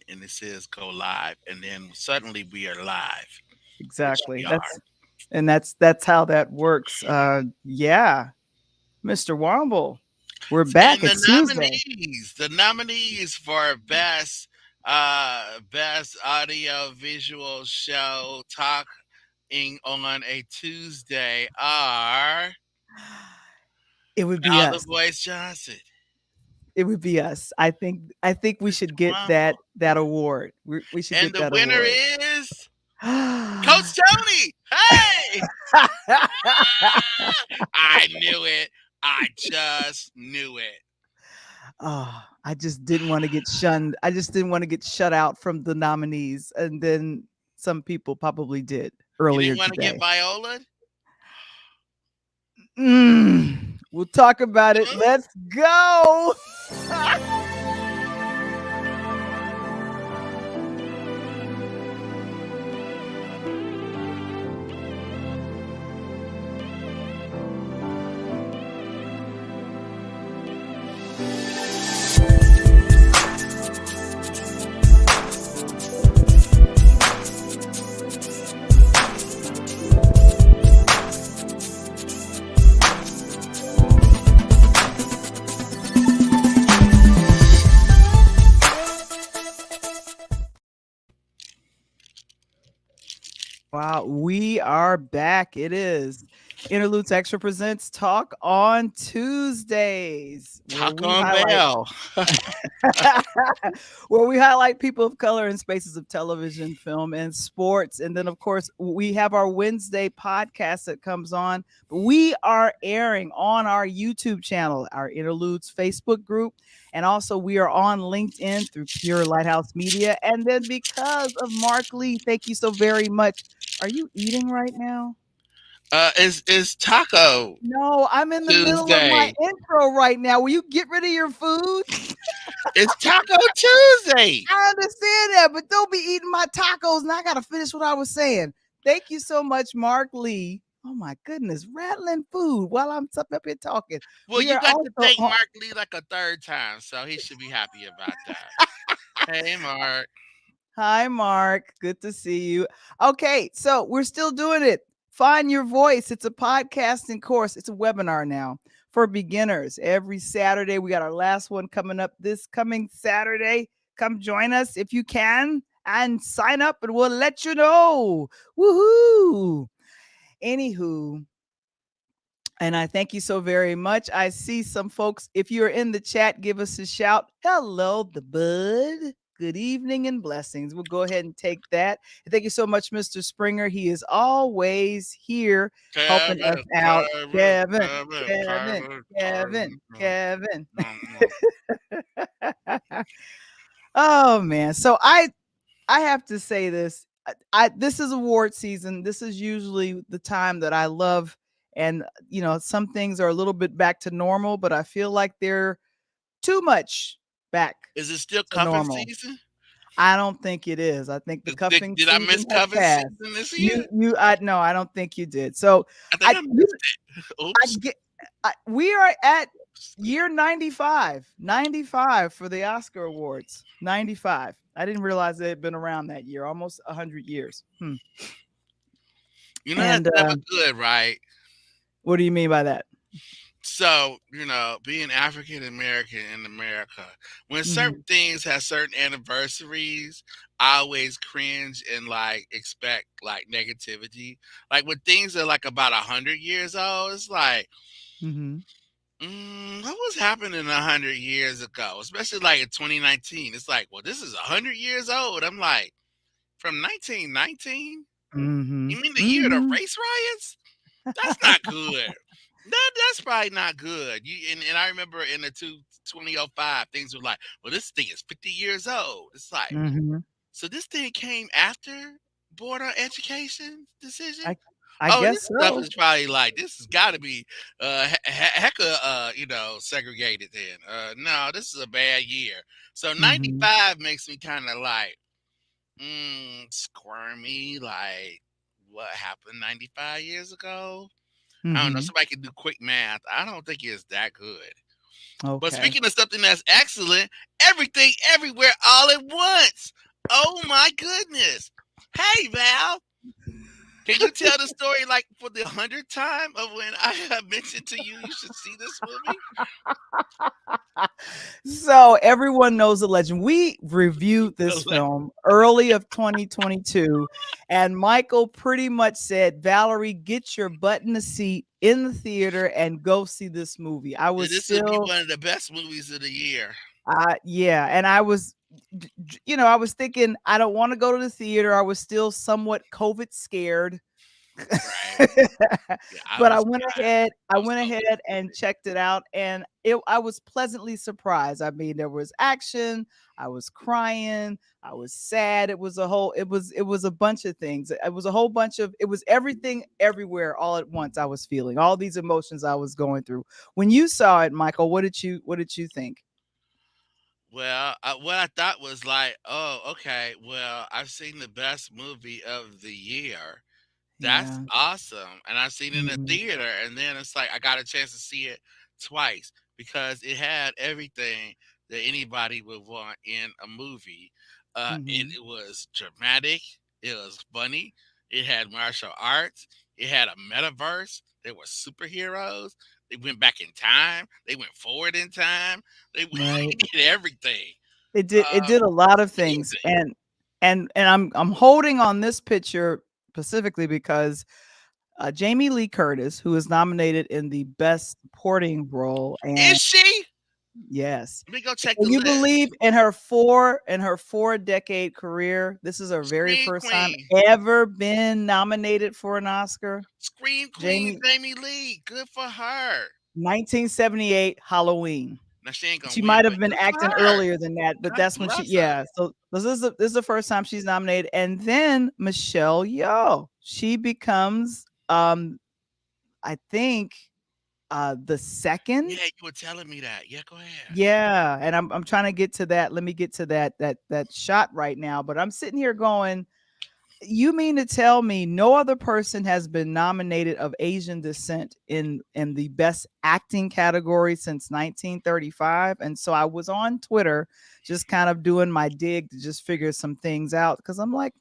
and it says go live, and then suddenly we are live, which Exactly. we are. That's how that works. Yeah, Mr. Wamble, we're back. And It's Tuesday. the nominees for best audio visual show talking on a Tuesday are It would be Al the us. Voice Johnson, It would be us. I think we Mr. should get that Wamble, award. We should and get the that winner award. is Coach Tony. Hey, I knew it. I just knew it. Oh, I just didn't want to get shunned. I just didn't want to get shut out from the nominees, and then some people probably did You earlier didn't want to get today. Viola? We'll talk about it. Let's go. Wow, we are back. It is Interludes Extra presents Talk on Tuesdays, where we Taco highlight Bell. where we highlight people of color in spaces of television, film, and sports. And then, of course, we have our Wednesday podcast that comes on. We are airing on our YouTube channel, our Interludes Facebook group, and also we are on LinkedIn through Pure Lighthouse Media. And then, because of Mark Lee, thank you so very much. Are you eating right now? Is Taco No, I'm in the middle of my Tuesday. intro right now. Will you get rid of your food? It's Taco Tuesday. I understand that, but don't be eating my tacos. And I got to finish what I was saying. Thank you so much, Mark Lee. Oh my goodness, rattling food while I'm up here talking. Well, We you are got to also thank on. Mark Lee like a third time, so he should be happy about that. Hey, Mark. Hi, Mark. Good to see you. Okay, so we're still doing it. Find Your Voice. It's a podcasting course. It's a webinar now for beginners. Every Saturday, we got our last one coming up this coming Saturday. Come join us if you can and sign up, and we'll let you know. Woohoo! Anywho, and I thank you so very much. I see some folks. If you're in the chat, give us a shout. Hello, the bud. Good evening and blessings. We'll go ahead and take that. And thank you so much, Mr. Springer. He is always here helping us Kevin, out. Kevin, Kevin, Kevin, Kevin, Kevin, Kevin, Kevin. Kevin. Mm. Oh man. So I have to say this. This is award season. This is usually the time that I love, and some things are a little bit back to normal, but I feel like they're too much back Is it still to cuffing normal. season? I don't think it is. I think the cuffing Did I miss season has cuffing passed. season this year? I no, I don't think you did. So I think I I you, missed it. I Oops. get we are at year 95 for the Oscar Awards. 95. I didn't realize they had been around that year, almost 100 years. You know that's And never good, right? what do you mean by that? So, being African American in America, when Mhm. certain things have certain anniversaries, I always cringe and like expect like negativity. Like when things are like about 100 years old, it's like, Mhm. what was happening 100 years ago? Especially like in 2019, it's like, well, this is 100 years old. I'm like, from 1919? Mhm. You mean the year of the Mhm. race riots? That's not good. That's probably not good. And I remember in the 2005, things were like, well, this thing is 50 years old. It's like, Mhm. so this thing came after board on education decision. I I Oh, guess this stuff so. is probably like this has got to be heck of segregated. Then no, this is a bad year. So Mhm. 95 makes me kind of like squirmy. Like what happened 95 years ago? I don't know. Mhm. Somebody can do quick math. I don't think it's that good. But Okay. speaking of something that's excellent, everything, everywhere, all at once. Oh my goodness. Hey Val, can you tell the story like for the 100th time of when I have mentioned to you you should see this movie? So everyone knows the legend. We reviewed The this film early of 2022, and Michael pretty much said, "Valerie, get your butt in the seat in the theater and go see this movie." I was This would be still, one of the best movies of the year. yeah, and I was, I was thinking I don't want to go to the theater. I was still somewhat COVID scared. Right. Yeah, I But was not. I I was went totally ahead and scared. checked it out, and I was pleasantly surprised. I mean, there was action, I was crying, I was sad. It was a bunch of things. It was a whole bunch of it was everything everywhere all at once. I was feeling all these emotions I was going through. When you saw it, Michael, what did you think? Well, what I thought was like, oh, okay. Well, I've seen the best movie of the year. That's Yeah. awesome, and I've seen it in the Mhm. theater, and then it's like I got a chance to see it twice because it had everything that anybody would want in a movie. Mhm. It was dramatic, it was funny, it had martial arts, it had a metaverse, there were superheroes, they went back in time, they went forward in time, they Right. did everything. It Uh, did a lot of things, Amazing. and I'm holding on this picture specifically because Jamie Lee Curtis, who is nominated in the Best Supporting Role, and Is she? yes, Let me go check can the you list. believe in her 4 decade career, this is her very Scream first time Queen. ever been nominated for an Oscar? Scream Queen Jamie, Jamie Lee. Good for her. 1978 Halloween. Now she ain't gonna She win, might but have been good for acting her. earlier than that, but God that's when she, bless her. yeah. So this is the first time she's nominated, and then Michelle Yeoh, she becomes, I think, the second. Yeah, you were telling me that. Yeah, go ahead. Yeah, and I'm trying to get to that. Let me get to that shot right now. But I'm sitting here going, you mean to tell me no other person has been nominated of Asian descent in the best acting category since 1935? And so I was on Twitter just kind of doing my dig to just figure some things out because I'm like,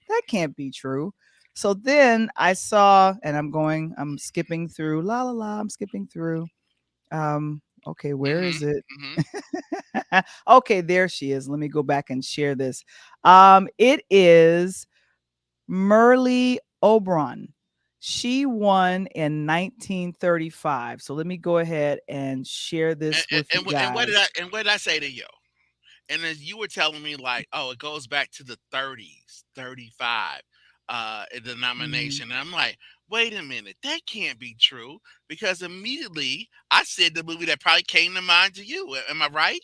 that can't be true. So then I saw, and I'm skipping through, la la la, I'm skipping through. Okay, where Mm-hmm. is it? Mm-hmm. Okay, there she is. Let me go back and share this. It is Merle Oberon. She won in 1935. So let me go ahead and share And, this and, with you and guys. what did I say to you? And then you were telling me like, oh, it goes back to the 30s, 35, in the Mhm. nomination. And I'm like, wait a minute, that can't be true because immediately I said the movie that probably came to mind to you. Am I right?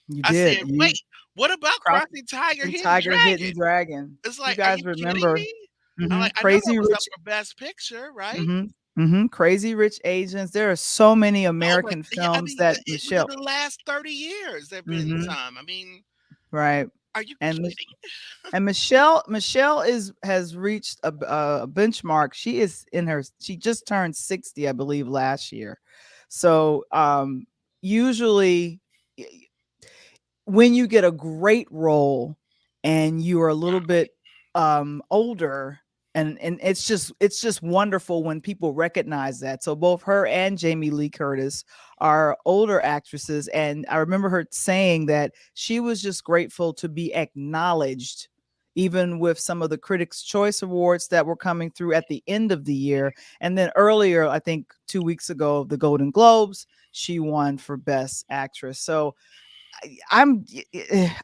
You I said, did. You wait, what about Crossing Crossing Tiger Hidden Tiger, Hidden Dragon? Dragon. It's You like, are guys you kidding remember? me? I'm like, I know that Crazy was up Rich. for Best Picture, right? Crazy Rich Asians. There are so many No, but American yeah, I films mean, that within Michelle. the last 30 years, there've been hmm some. I mean, Right. are you And kidding? And Michelle is has reached a benchmark. She just turned 60, I believe, last year. So usually when you get a great role and you are a little bit older, and it's just wonderful when people recognize that. So both her and Jamie Lee Curtis are older actresses, and I remember her saying that she was just grateful to be acknowledged even with some of the Critics Choice Awards that were coming through at the end of the year. And then earlier, I think 2 weeks ago, the Golden Globes, she won for Best Actress. So I'm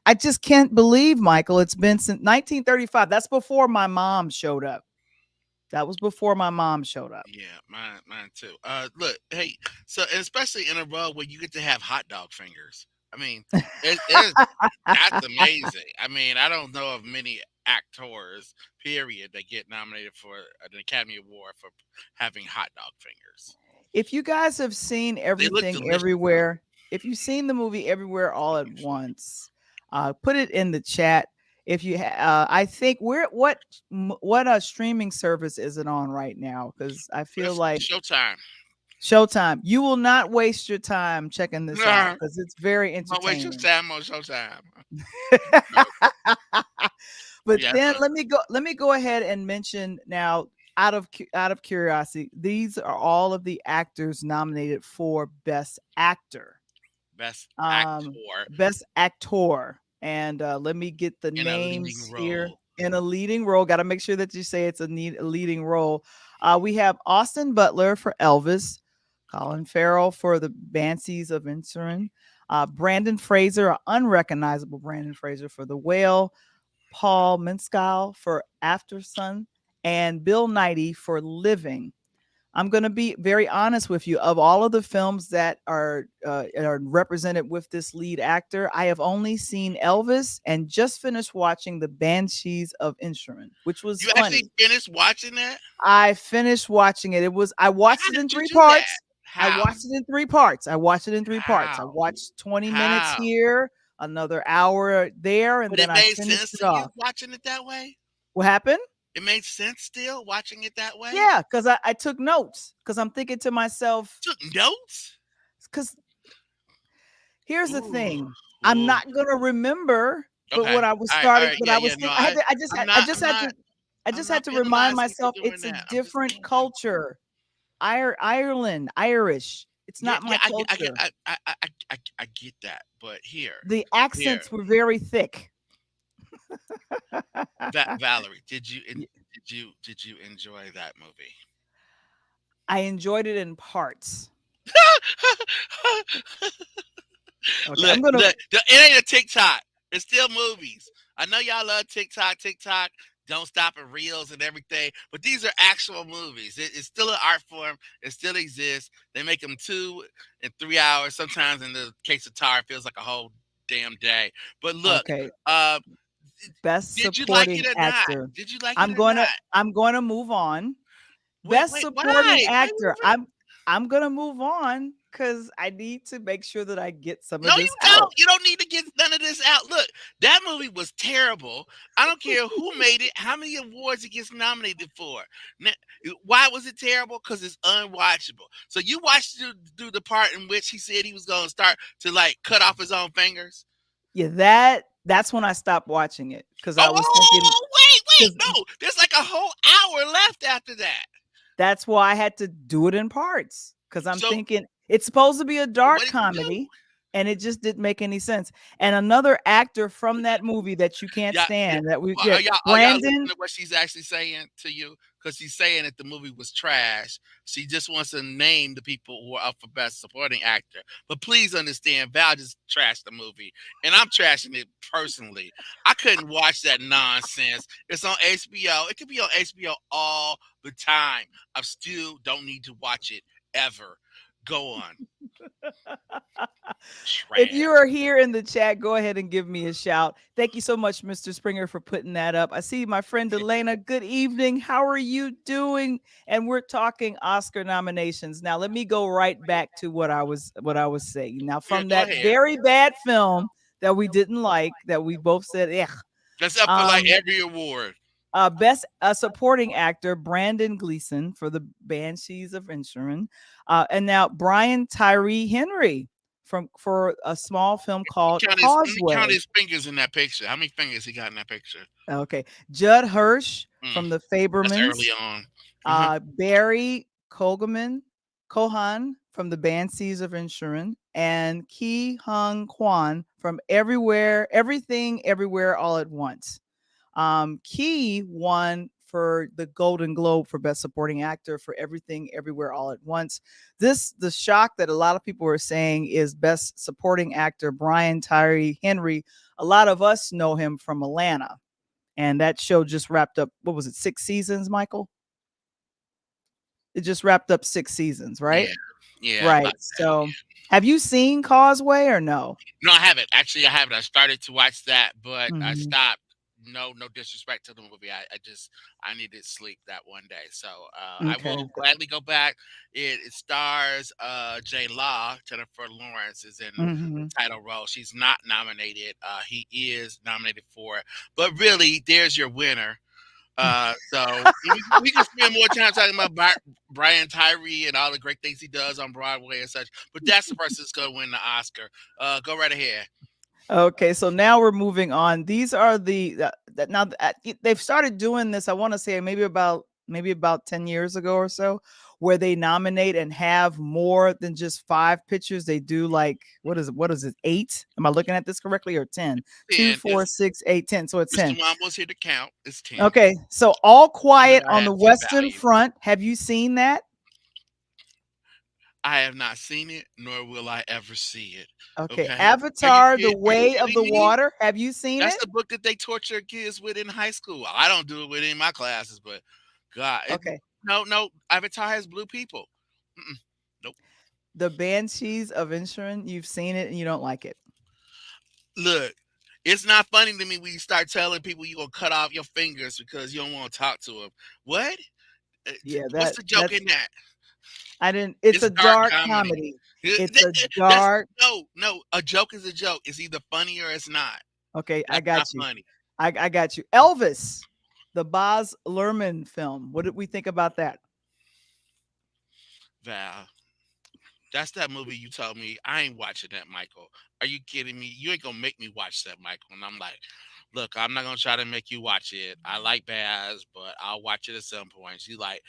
I just can't believe, Michael, it's been since 1935. That's before my mom showed up. That was before my mom showed up. Yeah, mine too. Look, hey, so and especially in a role where you get to have hot dog fingers. I mean, there's that's amazing. I mean, I don't know of many actors, period, that get nominated for an Academy Award for having hot dog fingers. If you guys have seen They look Everything delicious though. Everywhere, if you've seen the movie Everywhere All at Once, put it in the chat. If you, I think what streaming service is it on right now? Because I feel It's like Showtime. Showtime. You will not waste your time checking this out Nah, because it's very don't waste your entertaining. time on Showtime. No. But Yeah, then let me go ahead and mention now, out of curiosity, these are all of the actors nominated for Best Actor. best Um, actor Best Actor. And let me get the in a leading names here. role. In a leading role. Got to make sure that you say it's a leading role. We have Austin Butler for Elvis, Colin Farrell for the Banshees of Inisherin, Brandon Fraser, unrecognizable Brandon Fraser for The Whale, Paul Mescal for After Sun, and Bill Nighy for Living. I'm going to be very honest with you. Of all of the films that are represented with this lead actor, I have only seen Elvis and just finished watching The Banshees of Inisherin, which was You actually funny. finished watching that? I finished watching it. I watched How it in did you three do that? parts. I How? watched it in three parts. I watched it in three parts. I How? watched 20 minutes How? here, another hour there, and But then it I made finished sense it to you off. watching it that way? What happened? It made sense still watching it that way? Yeah, because I took notes because I'm thinking to myself, Took notes? because here's the Ooh. thing. I'm Ooh. not gonna remember, but Okay. All right, but yeah, I yeah, was no, thinking, I just I'm had not to I I'm just not had to remind penalizing you for myself doing it's a that. I'm just different saying. culture. Ireland, Irish. It's Yeah, not my yeah, I get culture. I get that. But The here, accents were very thick. Valerie, Y- did you enjoy that movie? I enjoyed it in parts. Okay, Look, I'm gonna. it ain't a TikTok. It's still movies. I know y'all love TikTok. TikTok don't stop at reels and everything, but these are actual movies. It's still an art form. It still exists. They make them 2 and 3 hours. Sometimes, in the case of Tar, it feels like a whole damn day. But look, Okay, uh, best did you like it supporting or not? actor. Did you like it or not? I'm gonna move on. Wait, Best wait, supporting why? Why actor. moving? I'm gonna move on because I need to make sure that I get some No, of you this don't. out. You don't need to get none of this out. Look, that movie was terrible. I don't care who made it, how many awards it gets nominated for. Now, why was it terrible? Because it's unwatchable. So you watched through the part in which he said he was going to start to like cut off his own fingers. Yeah, that's when I stopped watching it because I Oh, was thinking wait, wait. because No, there's like a whole hour left after that. that's why I had to do it in parts because I'm So thinking it's supposed to be a what dark did you do? comedy and it just didn't make any sense. And another actor from that movie that you can't Yeah, yeah. stand that we Well, yeah, are y'all listening Brandon. to what she's actually saying to you? Because she's saying that the movie was trash. She just wants to name the people who are up for best supporting actor. But please understand, Val just trashed the movie, and I'm trashing it personally. I couldn't watch that nonsense. It's on HBO. It could be on HBO all the time. I still don't need to watch it ever. Go on, If you trash. are here in the chat, go ahead and give me a shout. Thank you so much, Mr. Springer, for putting that up. I see my friend Elena. Good evening. How are you doing? And we're talking Oscar nominations. Now, let me go right back to what I was saying. Now, Yeah, from go that ahead. very bad film that we didn't like, that we both said, yeah. That's up for like every award. Best supporting actor Brandon Gleeson for the Banshees of Inisherin, and now Brian Tyree Henry for a small film called Let me count Causeway. his fingers in that picture. How many fingers he got in that picture? Okay, Judd Hirsch Mm, from the that's early Fabermans, on. Uh-huh. Barry Cohan from the Banshees of Inisherin, and Ki Hung Kwan from Everything Everywhere All at Once. Key won for the Golden Globe for Best Supporting Actor for Everything Everywhere All at Once. The shock that a lot of people are saying is Best Supporting Actor Brian Tyree Henry. A lot of us know him from Atlanta, and that show just wrapped up. What was it? 6 seasons, Michael? It just wrapped up 6 seasons, right? Yeah, yeah, Right. about that. So, have you seen Causeway or no? No, I haven't. Actually, I haven't. I started to watch that, but I Mhm. stopped. No, no disrespect to the movie. I needed sleep that one day, so I Okay. will gladly go back. It stars J Law. Jennifer Lawrence is in the Mhm. title role. She's not nominated. He is nominated for it, but really, there's your winner. So we can spend more time talking about Brian Tyree and all the great things he does on Broadway and such. But that's the person that's going to win the Oscar. Go right ahead. Okay, so now we're moving on. These are that now they've started doing this. I want to say maybe about 10 years ago or so, where they nominate and have more than just five pictures. They do like what is it, eight? Am I looking at this correctly, or 10? Two, 10. four, 6, 8, 10. So it's Mr. 10. Womble's here to count. It's 10. Okay, so All You Quiet know I on the have some Western value. Front. Have you seen that? I have not seen it, nor will I ever see it. Okay, Okay? Avatar: The Are you Way of kidding the me? Water. Have you seen That's it? the book that they torture kids with in high school. I don't do it with any of my classes, but God, Okay, no. Avatar has blue people. Mm-mm, nope. The Banshees of Inisherin. You've seen it and you don't like it. Look, it's not funny to me when you start telling people you gonna cut off your fingers because you don't want to talk to them. What? Yeah, What's that the joke that's in that? I didn't. It's It's a dark dark comedy. comedy. Uh, It's a That's dark. no. A joke is a joke. It's either funny or it's not. Okay, I That's not got you. funny. I got you. Elvis, the Baz Luhrmann film. What did we think about that? Val, that's that movie you told me I ain't watching that, Michael. Are you kidding me? You ain't gonna make me watch that, Michael. And I'm like, look, I'm not gonna try to make you watch it. I like Baz, but I'll watch it at some point. She's like,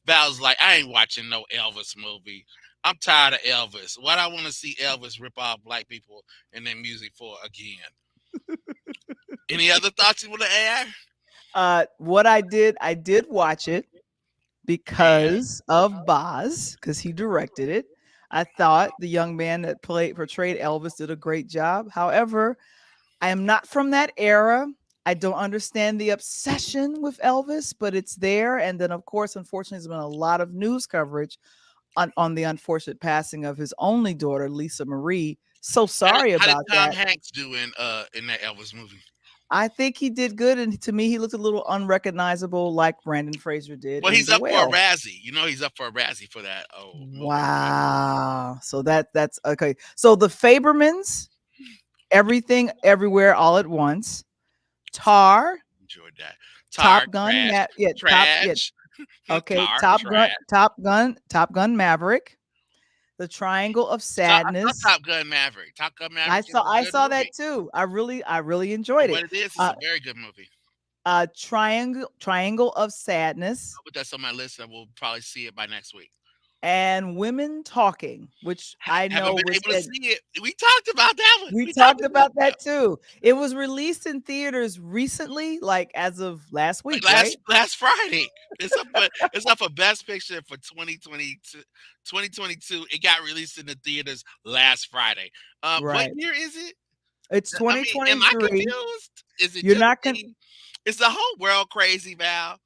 Val's like, I ain't watching no Elvis movie. I'm tired of Elvis. What I want to see Elvis rip off black people and their music for again. Any other thoughts you want to add? What I did watch it And because of Boz, because he directed it. I thought the young man that portrayed Elvis did a great job. However, I am not from that era. I don't understand the obsession with Elvis, but it's there. And then, of course, unfortunately, there's been a lot of news coverage on the unfortunate passing of his only daughter, Lisa Marie. So sorry how did about Tom that. Hanks do in that Elvis movie? I think he did good, and to me, he looked a little unrecognizable, like Brandon Fraser did Well, in he's The up for a Whale. Razzie. You know, he's up for a Razzie for that old movie. Wow. So that's okay. So the Fabermans, Everything Everywhere All at Once, Tar, Enjoyed that. Tar, Top Gun, trash, Yeah, trash. okay, Tar, Top Gun Maverick, The Triangle of I saw Sadness. Top Gun Maverick. Top Gun I Maverick is saw a I good saw that movie. too. I really For enjoyed it. what it is, it's Uh a very good movie. Triangle of Sadness I'll put that on my list and we'll probably see it by next week. and Women Talking, which I Haven't know been was able to said. see it. We talked about that one. We We talked talked about about that that too. It was released in theaters recently, like as of last like week, right? last Friday. It's up for Best Picture for 2022. 2022. It got released in the theaters last Friday. What Right. year is it? It's I mean, am I 2023. confused? Is it You're just not me? Is the whole world crazy, Val?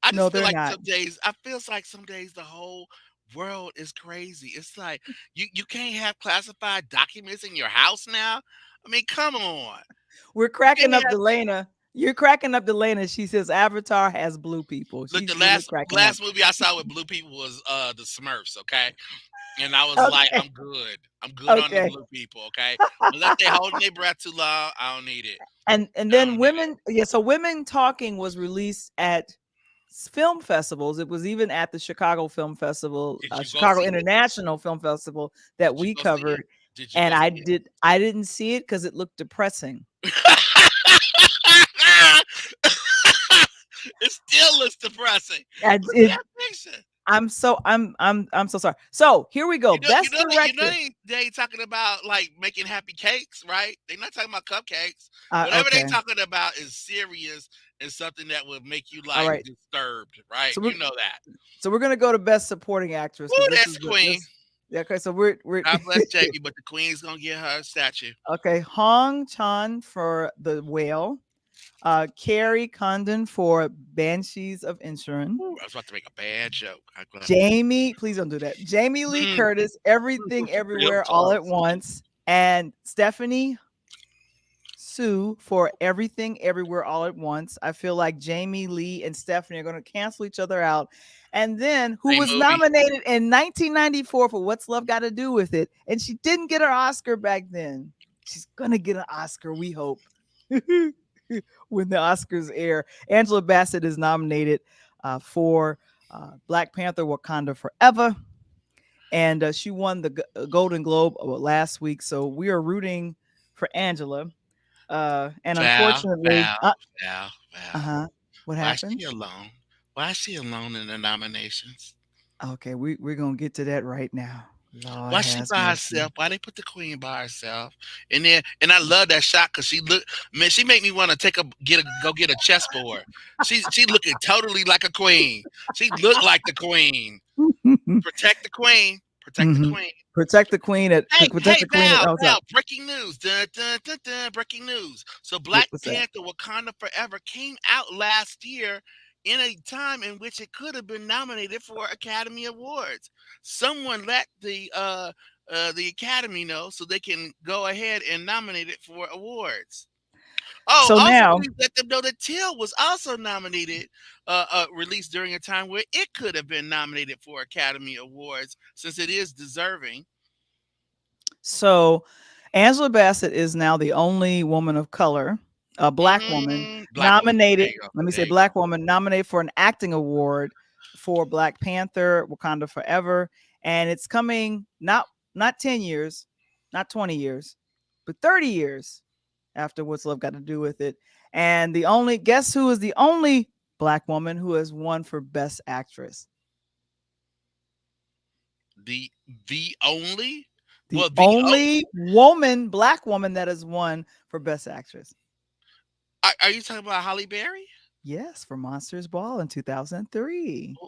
I No, just feel they're like not. some days I feels like some days the whole world is crazy. It's like you can't have classified documents in your house now. I mean, come on. We're You cracking can't up have Delana. You're cracking up Delana. She says Avatar has blue people. look She's the really last cracking up. last movie I saw with blue people was the Smurfs, okay? And I was like, Okay. I'm good. I'm good on the Okay. blue people, okay? Unless they holding their breath too long, I don't need it. And I then don't need it. women, yeah, so Women Talking was released at film festivals. It was even at the Chicago Film Festival, Did you go Chicago see it? International Film Festival that Did you we go see it? covered. Did you And go see it? I didn't see it because it looked depressing. It still looks depressing. And Look it at that picture. I'm so sorry. So here we go. Best director. They ain't talking about like making happy cakes, right? They're not talking about cupcakes. Whatever they Okay. talking about is serious and something that would make you All like right. disturbed, right? So we're You know that. so we're gonna go to best supporting actress Woo, because this that's is the queen. this. Yeah, okay, so we're God bless Jamie, but the queen's gonna get her statue. okay. Hong Chan for The Whale, Carrie Condon for Banshees of Inisherin, Woo, I was about to make a bad joke. Jamie, please don't do that. Jamie Lee Mm, Curtis, Everything real Everywhere All talk. at Once, and Stephanie Sue for Everything Everywhere All at Once. I feel like Jamie Lee and Stephanie are going to cancel each other out. And then who Same was movie. nominated in 1994 for What's Love Got to Do with It? And she didn't get her Oscar back then. She's going to get an Oscar, we hope. When the Oscars air, Angela Bassett is nominated for Black Panther Wakanda Forever. And she won the Golden Globe last week. So we are rooting for Angela. And Val, unfortunately, Val, Val, Val. uh-huh. What Why is happened? she alone? Why is she alone in the nominations? Okay, we're gonna get to that right now. Lord Why she has by mercy. herself? Why they put the queen by herself? And I love that shot because she look, man, she make me want to go get a chessboard. She looking totally like a queen. She looked like the queen. Protect the queen. Protect the Mhm. queen. Protect the queen Hey, protect hey, the queen at Val, all Val, times. breaking news. Dun, dun, dun, dun, breaking news. So Black What's that? Panther Wakanda Forever came out last year in a time in which it could have been nominated for Academy Awards. Someone let the Academy know so they can go ahead and nominate it for awards. Oh, So also now, please let them know that Till was also nominated, released during a time where it could have been nominated for Academy Awards since it is deserving. so Angela Bassett is now the only woman of color, a black woman Black woman. There nominated. you go. Let me There say you go. black woman nominated for an acting award for Black Panther, Wakanda Forever, and it's coming not 10 years, not 20 years, but 30 years after What's Love Got to Do with It. And the only guess who is the only black woman who has won for Best Actress? The the only The well the only woman, black woman that has won for Best Actress. are you talking about Holly Berry? Yes, for Monsters Ball in 2003.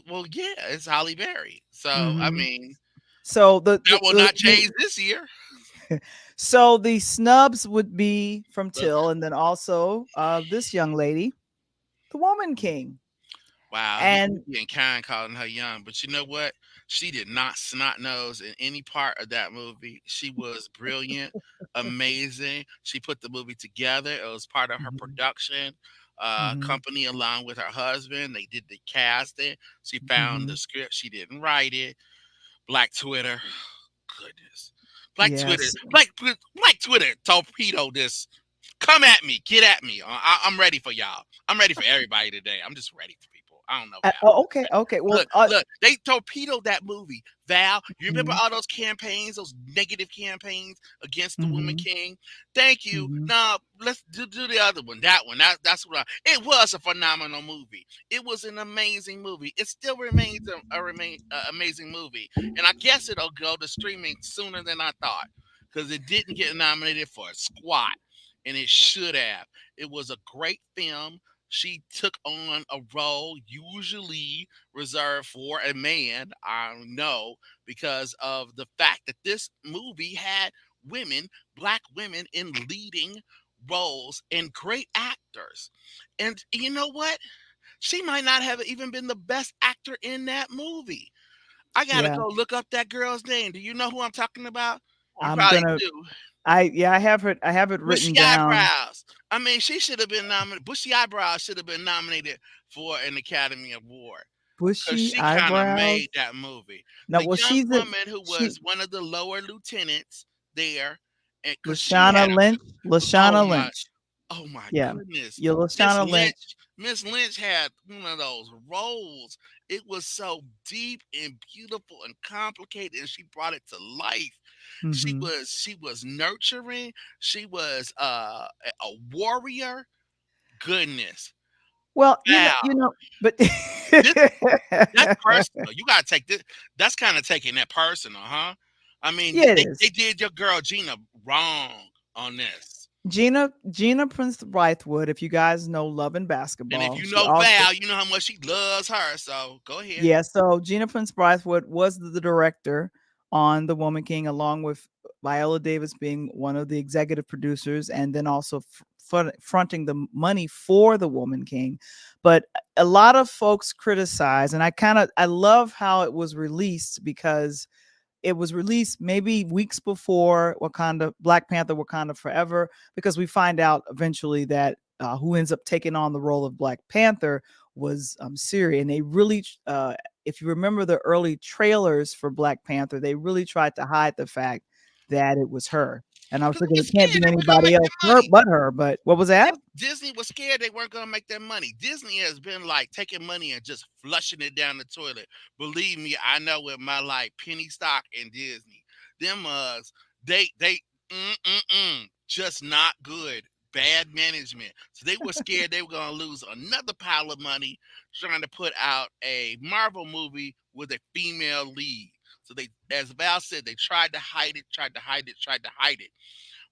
Well, yeah, it's Holly Berry. So I Mhm. mean So that will not change this year. so the snubs would be from But Till, and then also this young lady, the Woman King. wow, you And being kind calling her young, but you know what? She did not snot nose in any part of that movie. She was brilliant, amazing. She put the movie together. It was part of her Mhm, production mhm, company along with her husband. They did the casting. She found the mhm. script. She didn't write it. Black Twitter, goodness. Yes. Black Twitter torpedo this. Come at me, get at me. I'm ready for y'all. I'm ready for everybody today. I'm just ready for people. I don't know Val. I'm Oh, just okay, ready. okay. Well, Look, they torpedoed that movie. Val, you remember mhm, all those campaigns, those negative campaigns against the Woman mhm, King? Thank you. mhm. Now let's do the other one. That one. That's what it was a phenomenal movie. It was an amazing movie. It still remains a amazing movie. And I guess it'll go to streaming sooner than I thought. Because it didn't get nominated for a squat and it should have. It was a great film. She took on a role usually reserved for a man. I know because of the fact that this movie had women, black women, in leading roles and great actors. And you know what? She might not have even been the best actor in that movie. I gotta Yeah, go look up that girl's name. Do you know who I'm talking about? You I'm probably gonna. do. I have it written Bushy down. eyebrows. I mean, she should have been nominated. Bushy eyebrows should have been nominated for an Academy Award because Bushy she kind of eyebrows. made that movie. No, The well, young she's in. woman who She was one of the lower lieutenants there, and because she Lashana had Lynch. oh Lashana my Lynch. oh my Yeah, goodness, yeah, Lashana Lynch. Miss Lynch had one of those roles. It was so deep and beautiful and complicated, and she brought it to life. Hmm. She was nurturing. She was a warrior. Goodness, Well, wow, but this that's personal. You gotta take this. That's kind of taking that personal, huh? I mean, yeah, it they is. did your girl Gina wrong on this. Gina Prince Bythewood. If you guys know Love and And if Basketball, you she know also Val, you know how much she loves her. So go ahead. yeah. So Gina Prince Bythewood was the director on The Woman King, along with Viola Davis being one of the executive producers, and then also fronting the money for The Woman King. But a lot of folks criticize, and I love how it was released because it was released maybe weeks before Black Panther Wakanda Forever, because we find out eventually that who ends up taking on the role of Black Panther was Siri. And they really, if you remember the early trailers for Black Panther, they really tried to hide the fact that it was her. And I was Because thinking they it can't scared be they weren't gonna anybody make else their money. but her. But what was that? Disney was scared they weren't gonna make their money. Disney has been like taking money and just flushing it down the toilet. Believe me, I know with my like penny stock in Disney. Them mugs, they Just not good. Bad management. So they were scared they were going to lose another pile of money trying to put out a Marvel movie with a female lead. So they, as Val said, they tried to hide it, tried to hide it, tried to hide it.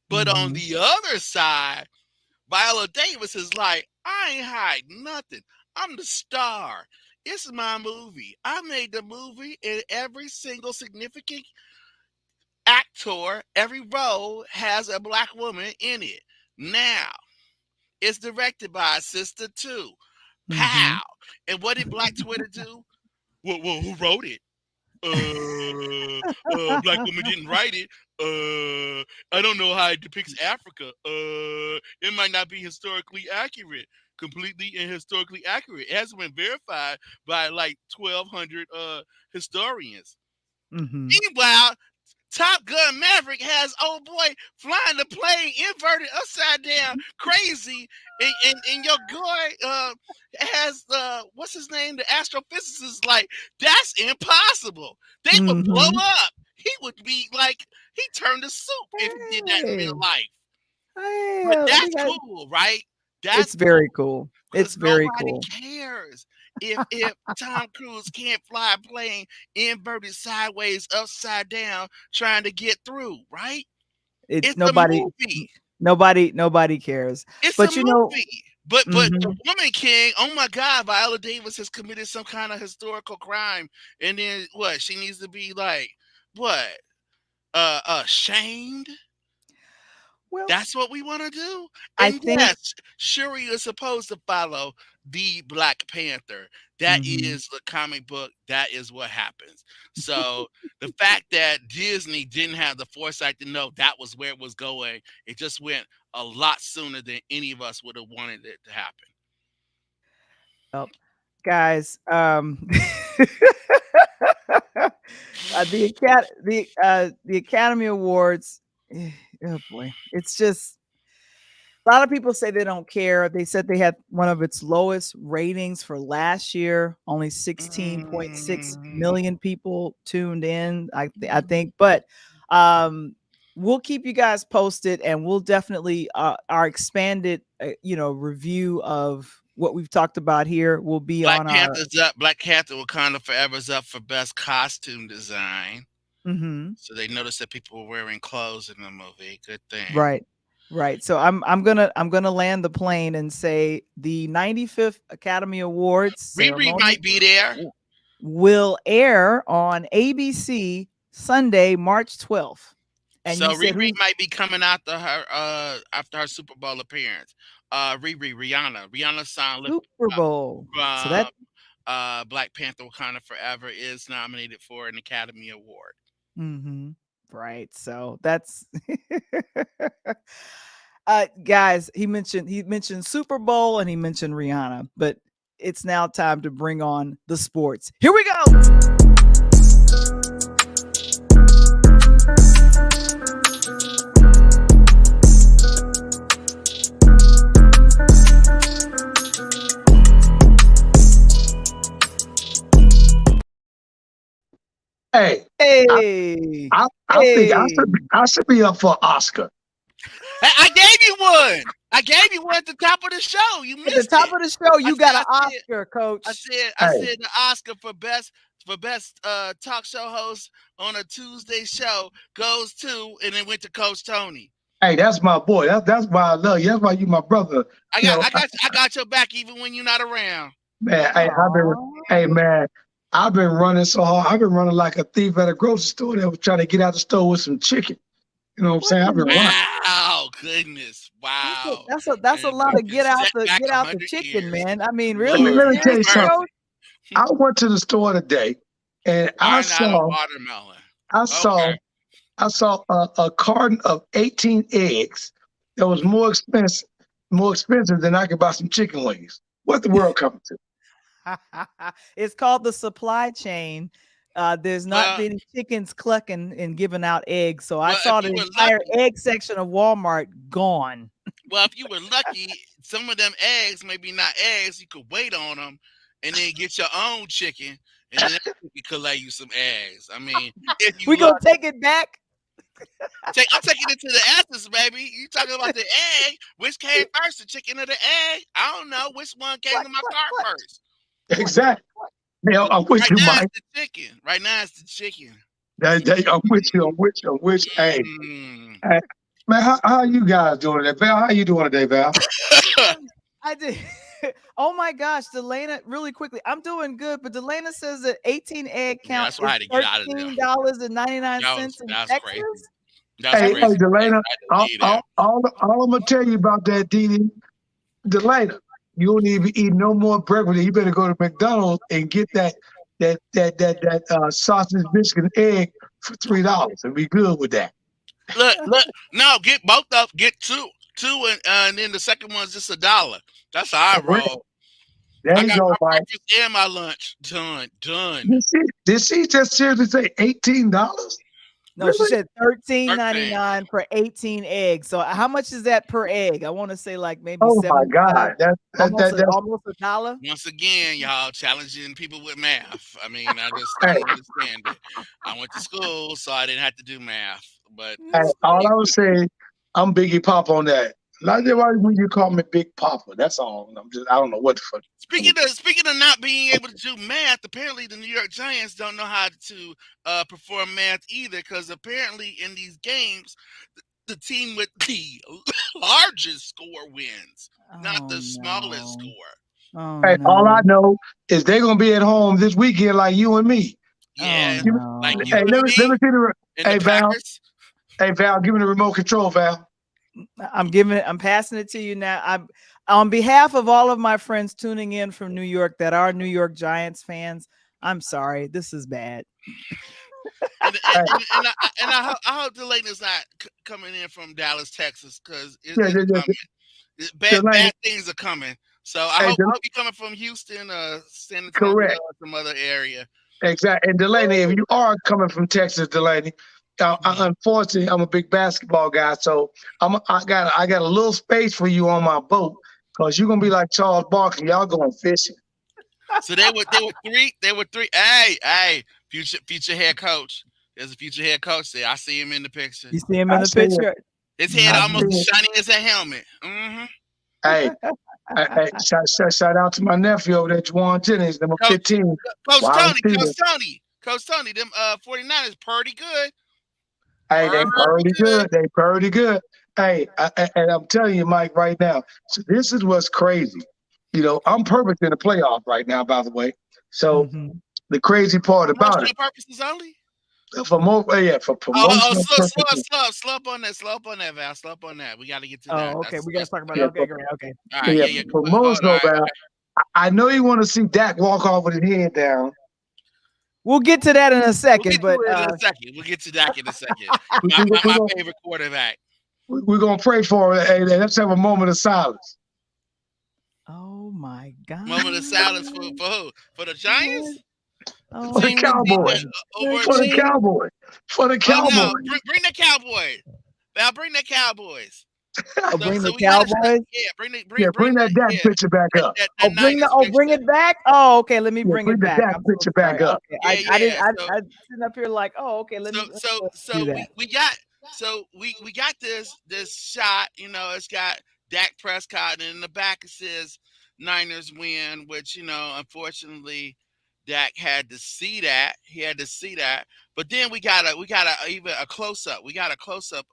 But on Mm-hmm. the other side, Viola Davis is like, I ain't hiding nothing. I'm the star. It's my movie. I made the movie, and every single significant actor, every role has a black woman in it. Now, it's directed by a sister too. Mm-hmm. Pow! And what did Black Twitter do? Well, who wrote it? Black woman didn't write it. I don't know how it depicts Africa. It might not be historically accurate, completely and historically accurate. It hasn't been verified by like 1,200 historians. Mm-hmm. Meanwhile, Top Gun Maverick has old boy flying the plane inverted upside down, crazy, and your boy has what's his name, the astrophysicist, like that's impossible. They would blow Mm-hmm. up. He would be like he turned to soup if he did that in Hey, real life. hey, But we that's got. cool, right? It's That's very cool cool. It's because very nobody cool. cares. If Tom Cruise can't fly a plane inverted sideways, upside down, trying to get through, right? It It's a nobody, movie. nobody cares. It's a But you know, movie. But the hmm Woman King, oh my God, Viola Davis has committed some kind of historical crime, and then what? She needs to be like what? Shamed. well, That's what we want to do. I And think. yes, Shuri is supposed to follow the Black Panther. That Hmm is the comic book. That is what happens. So the fact that Disney didn't have the foresight to know that was where it was going, it just went a lot sooner than any of us would have wanted it to happen. Well, guys, the Academy Awards. Oh boy, it's just a lot of people say they don't care. They said they had one of its lowest ratings for last year. Only 16.6 Mm, million people tuned in, I think. But um, we'll keep you guys posted, and we'll definitely our expanded, review of what we've talked about here will be Black on our. Panther's up. Black Panther Wakanda Forever's up for best costume design. Mhm. So they noticed that people were wearing clothes in the movie. Good thing. Right. Right. So I'm gonna land the plane and say the 95th Academy Awards Riri ceremony might be there. w- will air on ABC Sunday, March 12th. And So you said Riri who's might be coming after her Super Bowl appearance. Rihanna's song "Lift Super Up" Bowl? So from that Black Panther: Wakanda Forever is nominated for an Academy Award. mhm. Right. So that's guys, he mentioned Super Bowl and he mentioned Rihanna, but it's now time to bring on the sports. Here we go. Hey, I, Hey. I think Hey. I should be up for an Oscar. I gave you one. I gave you one at the top of the show. You At the missed top it. of the show, I you said, got an I said, Oscar, coach. I Hey, said the Oscar for best talk show host on a Tuesday show goes to, and it went to Coach Tony. hey, that's my boy. That's why I love you. That's why you my brother. I You got know, I got I got your back even when you're not around. man. Hey Aw. man, I've been running so hard. I've been running like a thief at a grocery store that was trying to get out the store with some chicken. You know what I'm What saying? I've in been the running. Wow, goodness, that's a wow. that's a that's a And lot you of can get out set the back get a out the hundred chicken, years. man. I mean, really? Let Lord me tell you Seriously, have something. coach? mercy. I went to the store today, and Why not a watermelon? I Okay. saw I saw a carton of 18 eggs that was more expensive than I could buy some chicken wings. What the world coming to? It's called the supply chain. There's not Well, been chickens clucking and giving out eggs. So I well, if saw the you were entire lucky, egg section of Walmart gone. some of them eggs, maybe not eggs, you could wait on them and then get your own chicken and then you could lay you some eggs. I mean, if you We gonna lucky. take it back. I'm taking it to the essence, baby. You talking about the egg? Which came first, the chicken or the egg? I don't know which one came What? to my What? cart What? first. What? Exactly. Now, But I'm with right you, now Mike. it's the chicken. Right now it's the chicken. I'm with you. I'm with you. I'm with you. Hey, Mm. hey, man, how you guys doing today, Val? How you doing today, Val? I did. Oh my gosh, Delana, really quickly. I'm doing good, but Delana says that 18 egg Yeah, count that's why I is had to get out of there. $13.99 in That's Texas. crazy. That's Hey, crazy. I Delana, had to leave there. all I'm gonna tell you about that, Didi, Delana, you don't even eat no more breakfast. You better go to McDonald's and get that sausage, biscuit, and egg for $3 and be good with that. Look. No, get both of get two, and then the second one's just $1. That's how I roll. There I you got go, my Mike. breakfast and my lunch done. Done. Did she just seriously say $18? No, she Really? said 13. $13.99 for 18 eggs. So how much is that per egg? I want to say like maybe Oh my 75, God, that's almost a dollar. Once again, y'all challenging people with math. I mean, I just hey, don't understand it. I went to school, so I didn't have to do math. But hey. it's All I was saying, I'm Biggie Pop on that. Not everybody when you call me Big Papa. That's all. I don't know what the fuck. speaking of not being able to do math, apparently the New York Giants don't know how to perform math either, because apparently in these games, the team with the largest score wins, not Oh the smallest no. score. Oh Hey, all I no. know is they're gonna be at home this weekend like you and me. Oh Yeah, Give me- like no. you Hey, and let me me see and the hey Val. Packers. Hey Val, give me the remote control, Val. I'm passing it to you now. I'm on behalf of all of my friends tuning in from New York that are New York Giants fans. I'm sorry. This is bad. And Hey, I hope Delaney's not coming in from Dallas, Texas, because yeah, it's yeah, coming. Delaney. Bad things are coming. So Hey, I hope you're coming from Houston, San Antonio, correct. or some other area. Exactly. And Delaney, if you are coming from Texas, Delaney, unfortunately, I'm a big basketball guy, so I got a little space for you on my boat because you're gonna be like Charles Barkley. Y'all going fishing. So they were three. Hey, future head coach. There's a future head coach there. I see him in the picture. You see him I in the see it. picture? His head I almost see Mhm. as it. shiny as a helmet. Mm-hmm. Hey, shout out to my nephew over there, Juwan Jennings, number Coach 15, Coach wide Tony, receiver. Coach Tony, them 49ers pretty good. Hey, they Pretty pretty good. good. They pretty good. Hey, and I'm telling you, Mike, right now. So this is what's crazy. I'm perfect in the playoff right now, by the way. So Mhm. the crazy part about it, Promotional purposes only. for Oh, promotional purposes. slow up on that, Val. Slow up on that. We got to get to that. Oh, okay. We got to That's talk about it. Yeah, Okay, great. Okay. all right. Yeah, for yeah. Go ahead. All promotional, right. man. I know you want to see Dak walk off with his head down. We'll get to that in a We'll second, get to but it in a second. We'll get to Dak in a second. We, My we, my, we're my gonna favorite quarterback. we're gonna pray for it. Hey, let's have a moment of silence oh my Moment of silence for God. who? For the What? Giants? for the Oh Cowboys. my For the Overachieving? goodness. Cowboys. For the Oh no! Cowboys. Bring the Cowboys. Val, bring the Cowboys. Oh, So bring the we gotta Cowboys. yeah. Yeah, Bring bring that that Dak yeah. picture back up. That Niners Bring picture. it back. Oh, okay. Let me Yeah, bring bring it the back. Dak I'm so picture sorry. back up. Okay, Yeah, I didn't. yeah. I sitting up here like, oh, okay. Let me do that. We got this shot. It's got Dak Prescott, and in the back it says Niners win, which unfortunately Dak had to see that. He had to see that. But then we got even a close up. We got a close up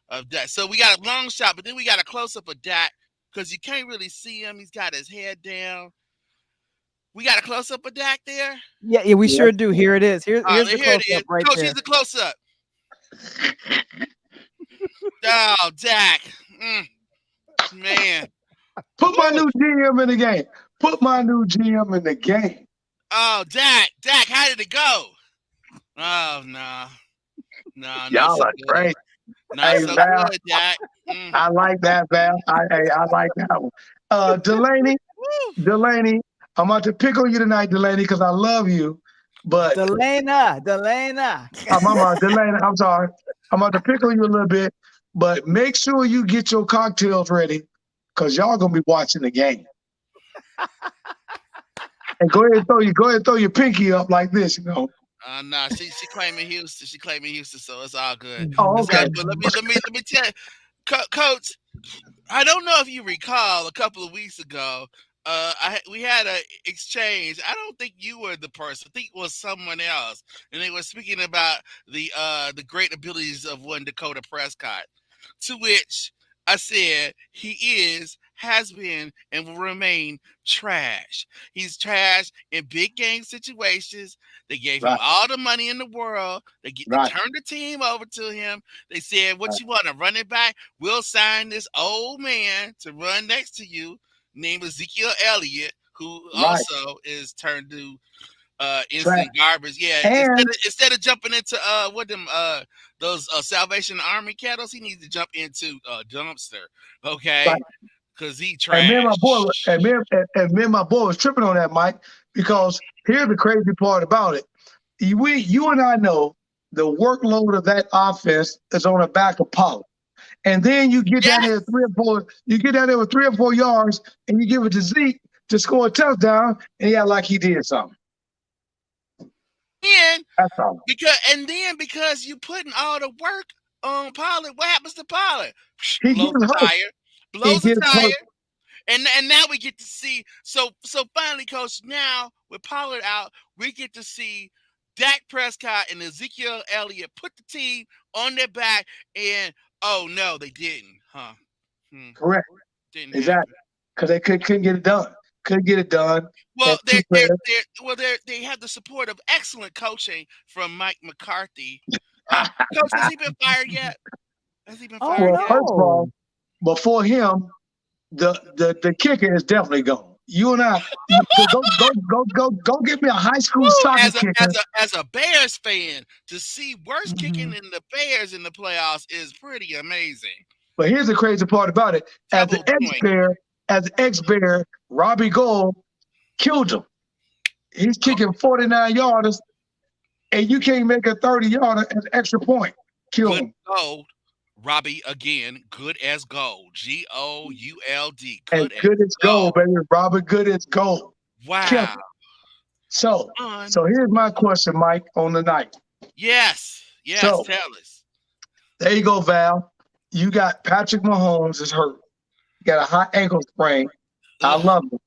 of Dak. So we got a long shot, but then we got a close up of Dak because you can't really see him. He's got his head down. We got a close up of Dak there. Yeah, we Yeah. sure do. Here it is. Here's the Here it close is. up right Coach, here's there. the close up. Oh, Dak. Man. Put my Woo. new GM in the game. Put my new GM in the game. Oh, Dak, how did it go? Oh, no. No, not Y'all so are good. great. Not Hey, so Val, good, Dak. Mm. I like that, Val. I like that one. Delaney, Woo. Delaney, I'm about to pick on you tonight, Delaney, because I love you. But Delana. Delaney, I'm sorry. I'm about to pick on you a little bit, but make sure you get your cocktails ready because y'all gonna be watching the game. And go ahead and throw your pinky up like this. Nah, she claiming Houston. She claiming Houston, so it's all good. Oh, It's all okay. good. Let me tell you, Coach. I don't know if you recall a couple of weeks ago. We had a exchange. I don't think you were the person. I think it was someone else, and they were speaking about the great abilities of one Dakota Prescott. To which I said he has been, and will remain trash. He's trash in big game situations. They gave him Right, all the money in the world. They right, turned the team over to him. They said, "What right, you want, a running back? We'll sign this old man to run next to you, named Ezekiel Elliott, who right. also is turned to Track. instant garbage." Yeah, And instead of jumping into what them those Salvation Army kettles, he needs to jump into dumpster, right. okay? Because he And me and my boy, trash. and me and my boy was tripping on that, Mike, because here's the crazy part about it. You and I know the workload of that offense is on the back of Pollard. And then you get down there Yes, 3 or 4, you get down there with 3 or 4 yards, and you give it to Zeke to score a touchdown, and yeah, like he did something. and That's all. because you putting all the work on Pollard, what happens to Pollard? He Blows gets a hurt. tire, He blows a gets hurt. tire. And now we get to see, so finally, Coach, now with Pollard out, we get to see Dak Prescott and Ezekiel Elliott put the team on their back, and oh no, they didn't, huh? Hmm, Correct. didn't happen. Exactly. Because they couldn't get it done. Couldn't get it done. Well, Had two players. they have the support of excellent coaching from Mike McCarthy. Coach, has he been fired yet? Has he been Oh fired Well, yet? first of all, no. before him, the kicker is definitely gone. You and I go get me a high school Woo, soccer as a kicker. Bears fan, to see worse kicking Mhm. than the Bears in the playoffs is pretty amazing. But here's the crazy part about it. Double point. As an ex-Bear, Robbie Gold killed him. He's Oh, kicking 49 yarders, and you can't make a 30 yarder as an extra point. Kill good him. gold. Robbie again, good as gold. GOULD, As good as good as gold, gold. baby. Robert good as gold. Kill Wow. him. So, On. so here's my question, Mike, on the night. Yes. Yes. So Tell us. there you go, Val. You got Patrick Mahomes is hurt. You got a high ankle sprain. I Ugh. love it.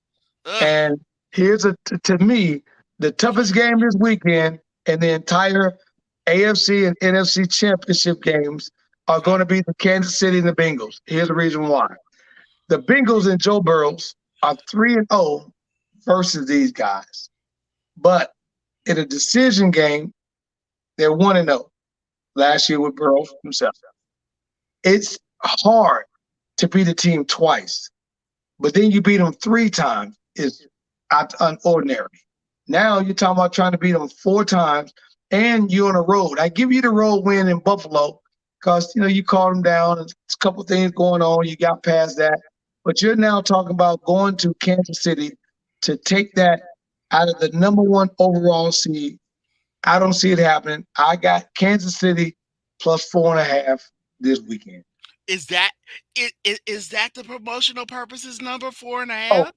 Ugh. And here's to me the toughest game this weekend, and the entire AFC and NFC championship games are Okay. going to be the Kansas City and the Bengals. Here's the reason why: the Bengals and Joe Burrows are 3-0 versus these guys, but in a decision game, they're 1-0 last year with Burrow himself. It's hard to beat a team twice, but then you beat them 3 times is unordinary. Now you're talking about trying to beat them 4 times, and you're on the road. I give you the road win in Buffalo because you called them down. There's a couple things going on. You got past that, but you're now talking about going to Kansas City to take that out of the number 1 overall seed. I don't see it happening. I got Kansas City plus 4.5 this weekend. Is that is that the promotional purposes number four and a Oh, half?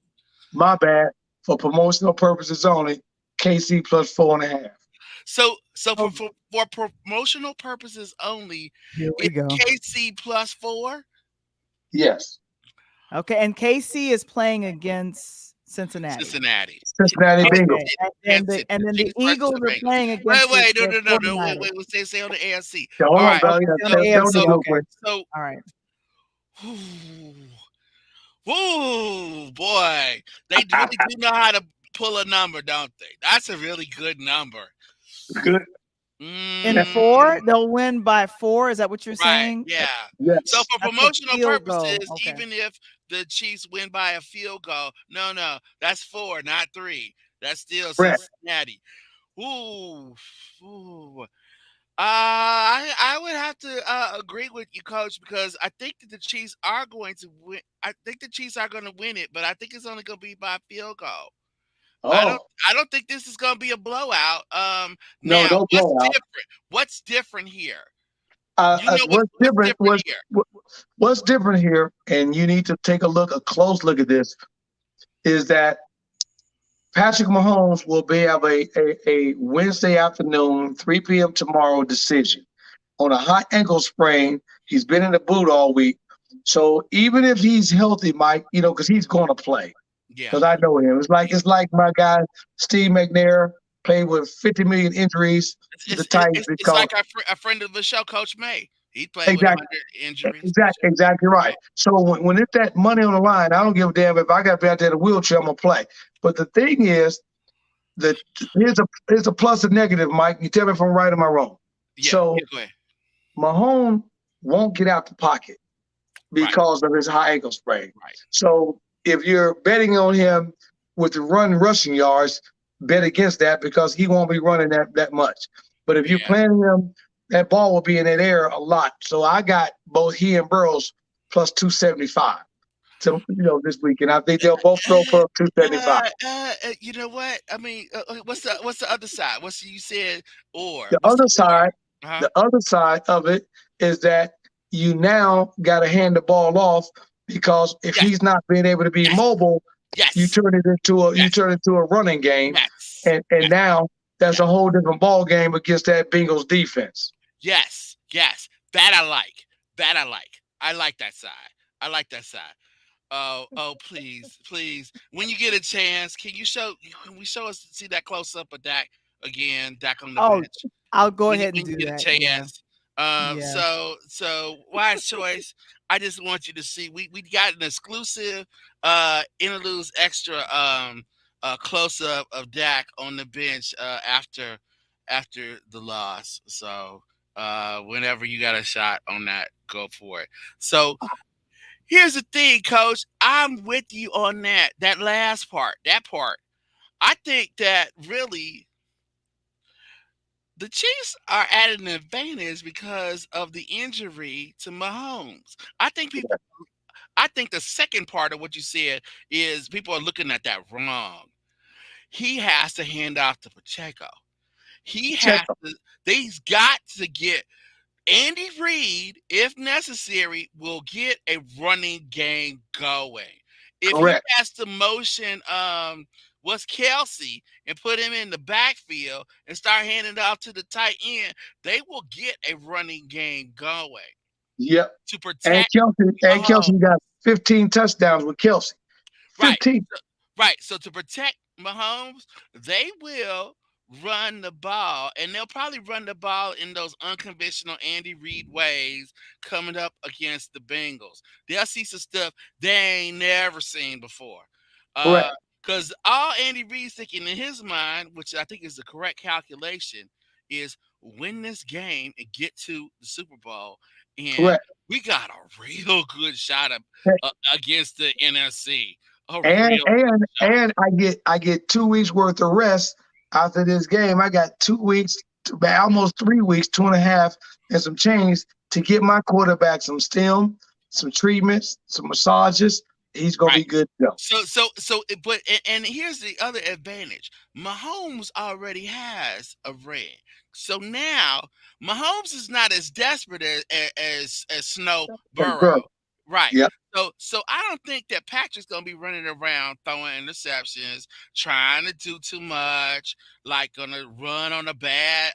my bad. For promotional purposes only, KC plus 4.5. So Oh, for promotional purposes only, here we it's go. KC plus 4. Yes. Okay, and KC is playing against Cincinnati. Cincinnati. Cincinnati Bengals. Okay, and then the Chiefs versus Eagles the are Bengals. playing Wait, against wait, no, the no, no, no. Wait, 49ers. wait. Let's stay on the AFC. Yeah, hold All on, right. bro. Okay, Yeah, on the that was AFC. a good Okay, one. So, all right. boy, they really do know how to pull a number, don't they? That's a really good number. Good. In Mm, 4, they'll win by 4. Is that what you're right. saying? Yeah. So Yes. for That's a promotional field goal. purposes, Okay. even if the Chiefs win by a field goal, no, that's 4, not 3. That's still Correct. Cincinnati. Ooh, ooh. I would have to agree with you, Coach, because I think that the Chiefs are going to win. I think the Chiefs are going to win it, but I think it's only going to be by field goal. I don't Oh, I don't think this is going to be a blowout. no, Now no blowout. what's different here? You know What's what's different? different here? What's different here? And you need to take a close look at this. Is that Patrick Mahomes will be have a Wednesday afternoon, 3 p.m. tomorrow decision on a hot ankle sprain. He's been in the boot all week. So even if he's healthy, Mike, because he's going to play. Yeah. Because I know him. It's like my guy Steve McNair played with 50 million injuries with the Titans It's because like a friend of the show, Coach May. He played with exactly 100 injuries. exactly right. So when it's that money on the line, I don't give a damn if I got to be out there in a wheelchair. I'm gonna play. But the thing is, that here's a plus and negative, Mike. You tell me if I'm right or am I wrong. Yeah, So yeah, go ahead. Mahomes won't get out the pocket Right, because of his high ankle sprain. right. So if you're betting on him with the rushing yards, bet against that because he won't be running that much. But if you're Yeah. playing him, that ball will be in that air a lot. So I got both he and Burrows plus 275 to this weekend. I think they'll both throw for 275. You know what? I mean, what's the other side? You said or The what's the other or? side, Uh-huh. the other side of it is that you now got to hand the ball off because if Yes, he's not being able to be yes, mobile, you yes, turn it into a you yes, turn it into a running game, yes, and yes, now that's yes, a whole different ball game against that Bengals defense. yes, yes. That I like. That I like. I like that side. I like that side. Oh, please, please. When you get a chance, can we show us see that close up of Dak again, Dak on the Oh, bench? I'll go when you ahead and when you do get a that. Yeah. chance. Yeah. So wise choice. I just want you to see we got an exclusive interludes extra close up of Dak on the bench after the loss. So whenever you got a shot on that, go for it. So here's the thing, Coach. I'm with you on that. That last part. That part. I think that really the Chiefs are at an advantage because of the injury to Mahomes. I think the second part of what you said is people are looking at that wrong. He has to hand off to Pacheco. He Check has to. They's got to get Andy Reid, if necessary, will get a running game going. If he correct. has to motion what's Kelsey and put him in the backfield and start handing it off to the tight end, they will get a running game going Yep. to And protect Kelsey Mahomes. got 15 touchdowns with Kelsey. Right. 15. Right. So to protect Mahomes, they will run the ball, and they'll probably run the ball in those unconventional Andy Reid ways coming up against the Bengals. They'll see some stuff they ain't never seen before. Correct. Because all Andy Reid's thinking in his mind, which I think is the correct calculation, is win this game and get to the Super Bowl. And Correct. we got a real good shot against the NFC. A And real and shot. and I get 2 weeks worth of rest after this game. I got 2 weeks, almost 3 weeks, 2.5, and some change to get my quarterback some stim, some treatments, some massages. He's gonna Right. be good to go. But here's the other advantage. Mahomes already has a ring. So now Mahomes is not as desperate as Snow And Burke. Burrow. Right. Yep. So I don't think that Patrick's gonna be running around throwing interceptions, trying to do too much, like gonna run on a bad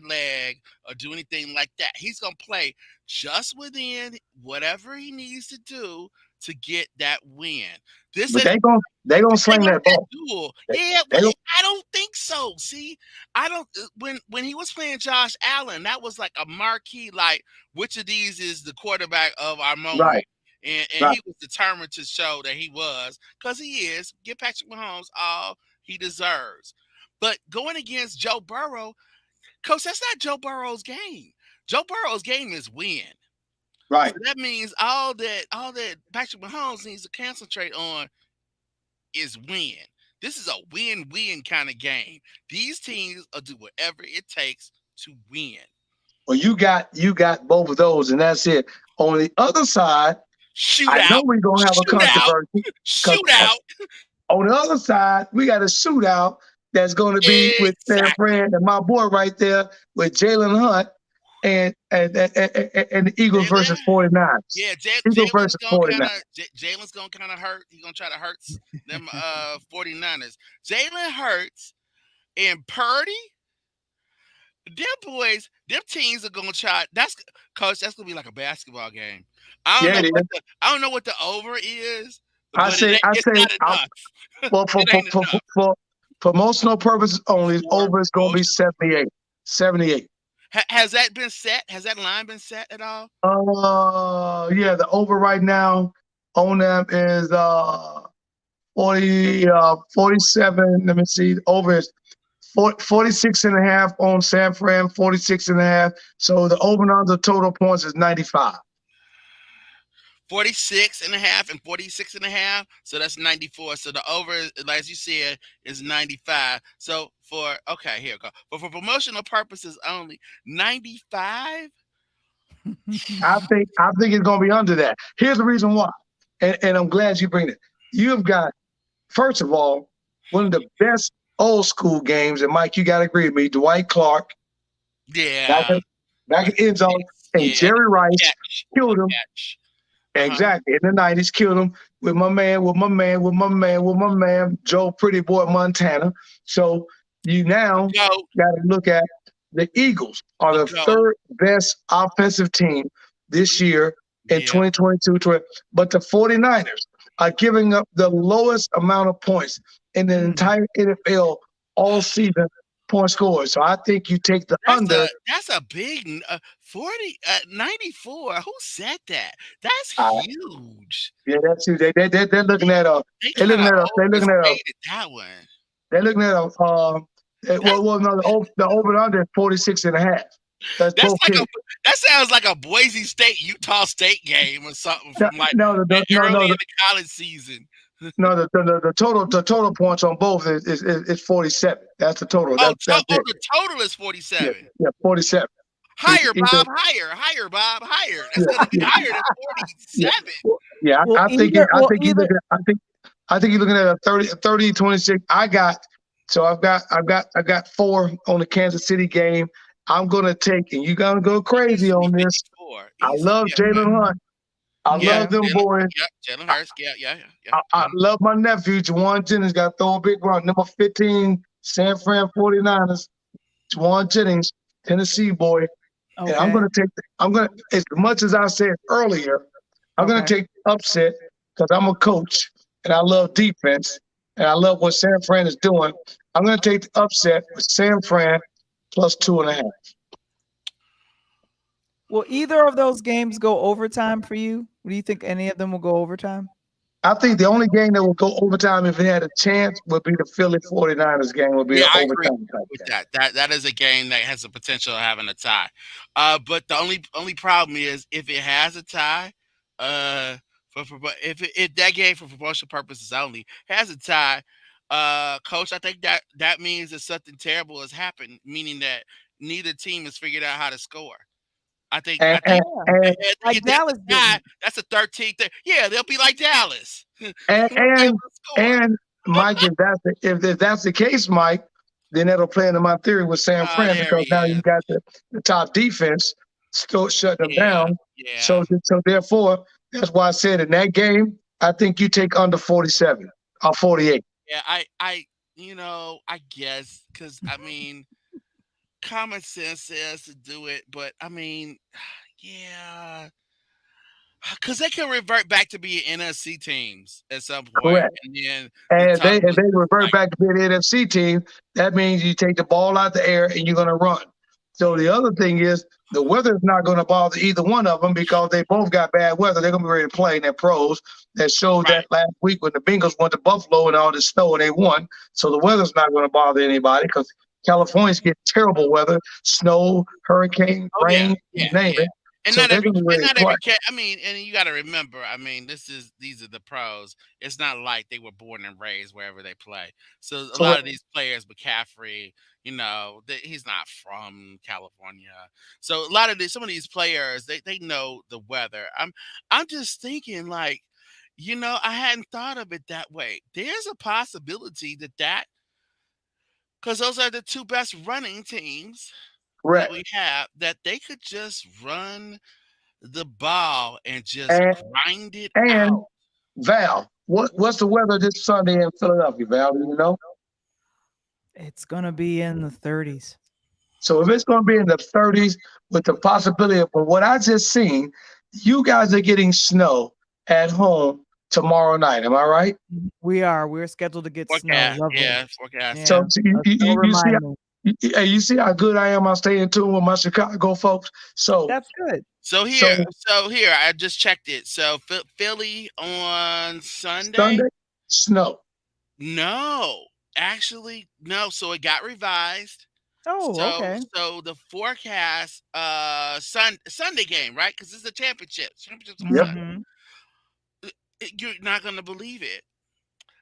leg or do anything like that. He's gonna play just within whatever he needs to do to get that win. This But is they gonna ain't sling gonna that be that ball. duel. They, Yeah, they gonna, I don't think so. See, I don't. When he was playing Josh Allen, that was like a marquee. Like, which of these is the quarterback of our moment? right, And right. he was determined to show that he was, because he is. Give Patrick Mahomes all he deserves. But going against Joe Burrow, coach, that's not Joe Burrow's game. Joe Burrow's game is win. So Right. that means all that Patrick Mahomes needs to concentrate on is win. This is a win-win kind of game. These teams will do whatever it takes to win. Well, you got both of those, and that's it. On the other side, I know Shootout, we're gonna have a shootout, controversy because shootout. on the other side, we got a shootout that's going to be with San Exactly. Fran and my boy right there with Jalen Hunt and the Eagles versus Jalen, 49ers. yeah, Eagles versus 49ers. Jalen's gonna kind of hurt. He's gonna try to hurt them 49ers. Jalen Hurts and Purdy, them boys, them teams are gonna try. That's coach. That's gonna be like a basketball game. Yeah, it is. I don't know what the over is, I but say, I it's say, not enough. well, It ain't enough. for promotional purposes only, For over is going to be promotion. 78. 78. Has that been set? Has that line been set at all? Yeah, the over right now on them is 47. Let me see. The over is 46 and a half on San Fran, 46 and a half. So the over and under total points is 95. 46 and a half and 46 and a half. So that's 94. So the over, like as you said, is 95. So okay, here we go. But for promotional purposes only, 95? I think it's going to be under that. Here's the reason why, and I'm glad you bring it. You've got, first of all, one of the best old school games, and Mike, you got to agree with me. Dwight Clark back Yeah. in, back in end zone, and Yeah. Jerry Rice One killed him. catch. Exactly. In the 90s, killed him with my man, Joe Pretty Boy Montana. So you now Go. got to look at the Eagles are The the go. third best offensive team this year in Yeah. 2022. But the 49ers are giving up the lowest amount of points in the entire NFL all season point scores. So I think you take the under. That's a big 40 94. Who said that? That's Uh, huge. yeah, that's who they're looking at. They They're kind looking of at a. They're looking at a. overstated that one. They're looking at a. That's No, the over and under is 46 and a half. That's that's both like teams. that sounds like a Boise State Utah State game or something No, from like no, early in the college season. the total points on both is 47. That's the total. That's it. The total is Yeah, 47. yeah, 47. Higher, Either, Bob. Higher, Bob. Higher. That's yeah, gonna be yeah, higher than yeah, 47. yeah. Well, I think either, I well, think you either, look at I think you're looking at a 30 26. I've got 4 on the Kansas City game. I'm gonna take, and you're gonna go crazy Easily on this. 54. I Easily. love Yeah. Jalen Hunt. I Yeah. love them Jalen, boys. yeah. Jalen Hurts. Yeah. I love my nephew, Juwan Jennings, got to throw a big run. Number 15, San Fran 49ers, Juwan Jennings, Tennessee boy. And I'm okay, going to take, as much as I said earlier, I'm going okay. to take the upset because I'm a coach and I love defense and I love what San Fran is doing. I'm going to take the upset with San Fran plus 2.5. Will either of those games go overtime for you? Do you think any of them will go overtime? I think the only game that will go overtime if it had a chance would be the Philly 49ers game would be Yeah, an I agree overtime type with game. that. That is a game that has the potential of having a tie. But the only problem is if it has a tie, if that game for promotional purposes only has a tie, coach, I think that means that something terrible has happened, meaning that neither team has figured out how to score. I think And, I think and, Like if that's Dallas a tie, didn't. that's a 13th. Yeah, they'll be like Dallas. And Won't be able and to score. and Mike, if that's the case, Mike, then that'll play into my theory with San Oh, Fran there because he now you is. got the top defense still shutting them Yeah, down. yeah. So therefore, that's why I said in that game, I think you take under 47 or 48. Yeah, I guess because I mean, common sense says to do it, but I mean, yeah, because they can revert back to being NFC teams at some point, Correct. and then the And top if they revert like back to being the NFC team, that means you take the ball out the air and you're going to run. So the other thing is the weather's not going to bother either one of them because they both got bad weather. They're going to be ready to play in their pros. That showed right. that last week when the Bengals went to Buffalo and all this snow and they won. So the weather's not going to bother anybody because Californians get terrible weather, snow, hurricane, Oh yeah, rain, you name yeah. it. So they're going to be ready to play. I mean, and you got to remember, I mean, these are the pros. It's not like they were born and raised wherever they play. So a lot Correct. of these players, McCaffrey, he's not from California. So a lot of some of these players, they know the weather. I'm just thinking like, I hadn't thought of it that way. There's a possibility that because those are the two best running teams that Correct. we have that they could just run the ball and just And grind it out. and Val, what's the weather this Sunday in Philadelphia, Val? Do you know? It's gonna be in the 30s. So if it's going to be in the 30s with the possibility of, from what I just seen, you guys are getting snow at home tomorrow night. Am I right? We're scheduled to get snow. Forecast, Lovely. yeah, forecasting. So Yeah. Don't you see, remind me. you see how good I am. I stay in tune with my Chicago folks. So That's good. So here, so so here, I just checked it. So Philly on Sunday? Sunday snow. No, actually, no. So it got revised. Oh, So okay. so the forecast, Sunday game, right? Because it's the championship. Championships on Yep. Sunday. Mhm. You're not gonna believe it.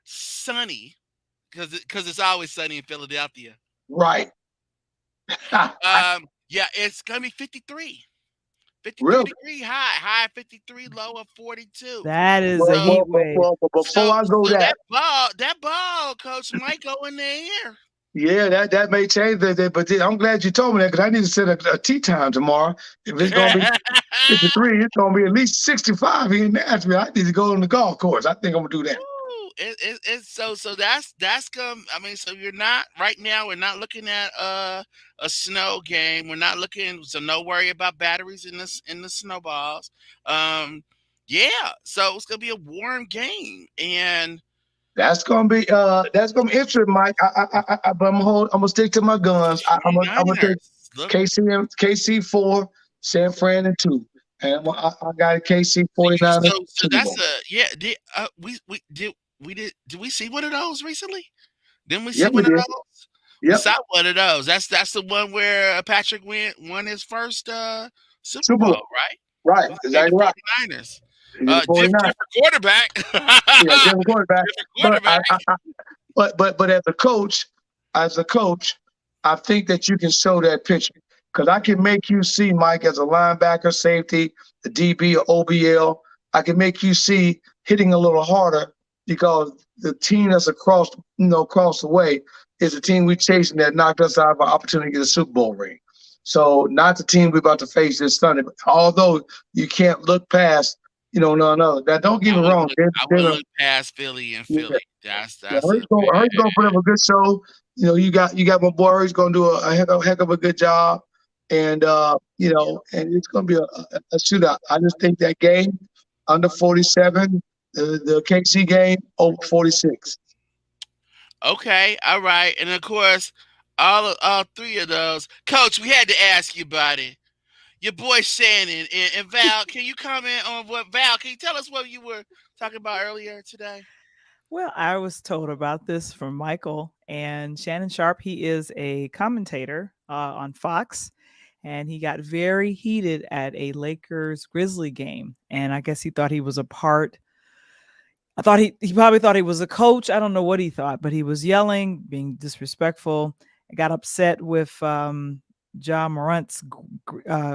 Sunny, because it's always sunny in Philadelphia. Right. Yeah, it's gonna be 53. 53 Really? degree high 53, low of 42. That is a Well, heat So wave. but before I go so that, that ball, coach, might go in the air. yeah, that may change that. But I'm glad you told me that because I need to set a tea time tomorrow. If it's gonna be 53, it's gonna be at least 65 here in Nashville. I need to go on the golf course. I think I'm gonna do that. Ooh, it's so that's come. I mean, so you're not right now. We're not looking at a snow game. We're not looking. So no worry about batteries in the snowballs. Yeah. So it's gonna be a warm game, and That's gonna be interesting, Mike. But I'm gonna stick to my guns. I'm gonna take 49ers. Look, KC 4, San Fran and 2, and I got a KC so 49ers so Super that's Bowl. a yeah. Did we see one of those recently? Didn't we see Yep, we one of did. those? We Yep, saw one of those. That's the one where Patrick won his first Super Super Bowl, Bowl. right? Right, Made the exactly right. 49ers. He did the 49ers. Different quarterback. Yeah, different quarterback. Different But quarterback. but as a coach, I think that you can show that picture because I can make you see Mike as a linebacker, safety, the DB or OBL. I can make you see hitting a little harder because the team that's across the way is the team we chasing that knocked us out of our opportunity to get a Super Bowl ring. So not the team we're about to face this Sunday. But although you can't look past, no. That don't get I me wouldn't wrong. look. I They're wouldn't look past Philly and yeah, Philly. That's a Hurts gonna put up a good show. You got my boy Hurts gonna do a heck of a good job, and and it's gonna be a shootout. I just think that game under 47, the KC game over 46. okay. All right, and of course, all three of those, Coach. We had to ask you about it. Your boy Shannon and Val. Can you comment on what Val? Can you tell us what you were talking about earlier today? Well, I was told about this from Michael and Shannon Sharp. He is a commentator on Fox, and he got very heated at a Lakers Grizzly game. And I guess he thought he was a part. I thought he probably thought he was a coach. I don't know what he thought, but he was yelling, being disrespectful. I got upset with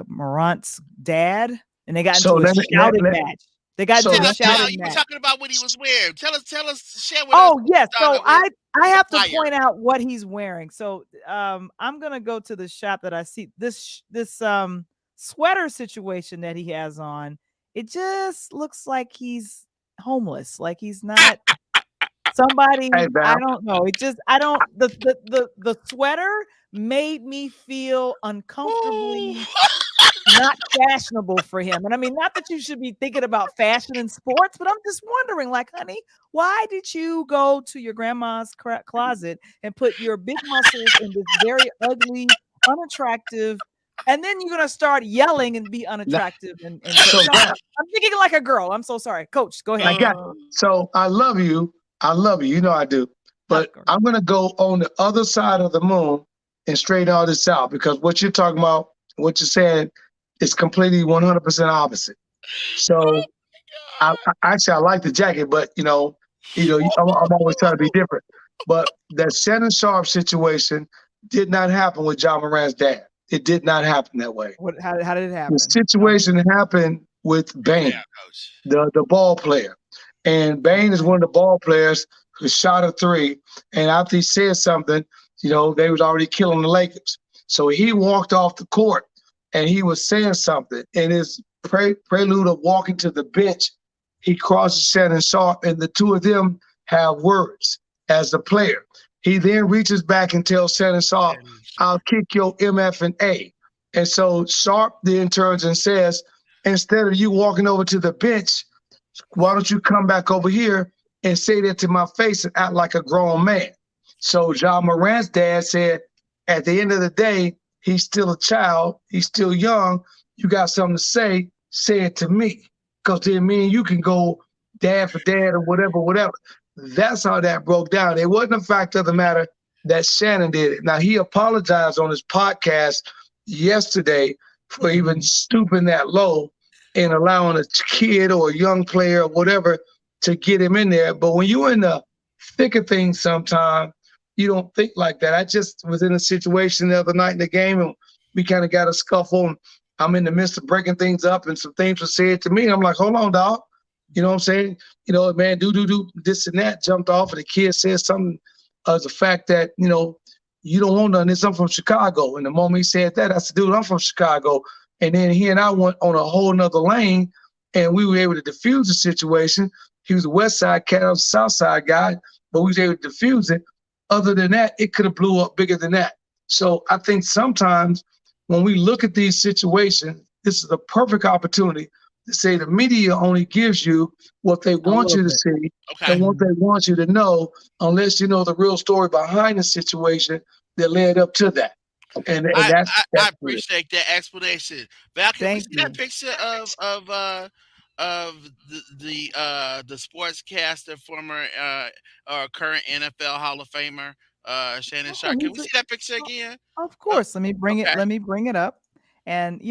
Morant's dad, and they got So into a let me let, shouting let match. They got so into a let, Tell shouting you were match. talking about what he was wearing. Tell us, share with us Oh, what you yes. thought So of his I have to attire. point out what he's wearing. So I'm gonna go to the shop that I see this sweater situation that he has on. It just looks like he's homeless, like he's not somebody. Hey I Val. don't know. It just I don't the sweater made me feel Ooh. uncomfortably not fashionable for him. And I mean, not that you should be thinking about fashion in sports, but I'm just wondering, like, honey, why did you go to your grandma's closet and put your big muscles in this very ugly, unattractive, and then you're gonna start yelling and be Now, unattractive so no, Val, I'm thinking like a girl. I'm so sorry, Coach. Go I ahead. got you. So I love you. I love you. You know I do. Of But course. I'm gonna go on the other side of the moon and straighten all this out because what you're talking about, what you're saying, is completely 100% opposite. So actually I like the jacket, but I'm always trying to be different. But that Shannon Sharp situation did not happen with John Moran's dad. It did not happen that way. What? How did it The happen? situation happened with Slow Bain, down, Coach. the ball player. And Bain is Okay. one of the ball players who shot a three. And after he said something, they was already killing the Lakers. So he walked off the court and he was saying something. In his prelude of walking to the bench, he crosses Shannon Sharp, and the two of them have words as the player. He then reaches back and tells Shannon Sharp, Shannon I'll Sharp. kick your MF and A. And so Sharp then turns and says, instead of you walking over to the bench, why don't you come back over here and say that to my face and act like a grown man? So John Morant's dad said, at the end of the day, he's still a child. He's still young. You got something to say it to me. Because then me and you can go dad for dad or whatever, whatever. That's how that broke down. It wasn't a fact of the matter that Shannon did it. Now, he apologized on his podcast yesterday for even stooping that low and allowing a kid or a young player or whatever to get him in there. But when you're in the thick of things sometime, you don't think like that. I just was in a situation the other night in the game and we kind of got a scuffle. And I'm in the midst of breaking things up and some things were said to me. And I'm like, hold on, dog. You know what I'm saying? You know, man, do, this and that jumped off. And the kid said something as the fact that, you know, you don't want none of this. I'm from Chicago. And the moment he said that, I said, dude, I'm from Chicago. And then he and I went on a whole nother lane and we were able to diffuse the situation. He was a West Side cat, I was a South Side guy, but we was able to diffuse it. Other than that, it could have blew up bigger than that. So I think sometimes when we look at these situations, this is a perfect opportunity to say the media only gives you what they want you to see Okay. and what they want you to know, unless you know the real story behind the situation that led up to that. And I that's it. appreciate that explanation. Val, can we Thank see that you. picture of the sportscaster, former or current NFL Hall of Famer, Shannon Oh, Sharp? Can we he's see that picture again? of Oh, course. Let me bring it. okay. Let me bring it up. And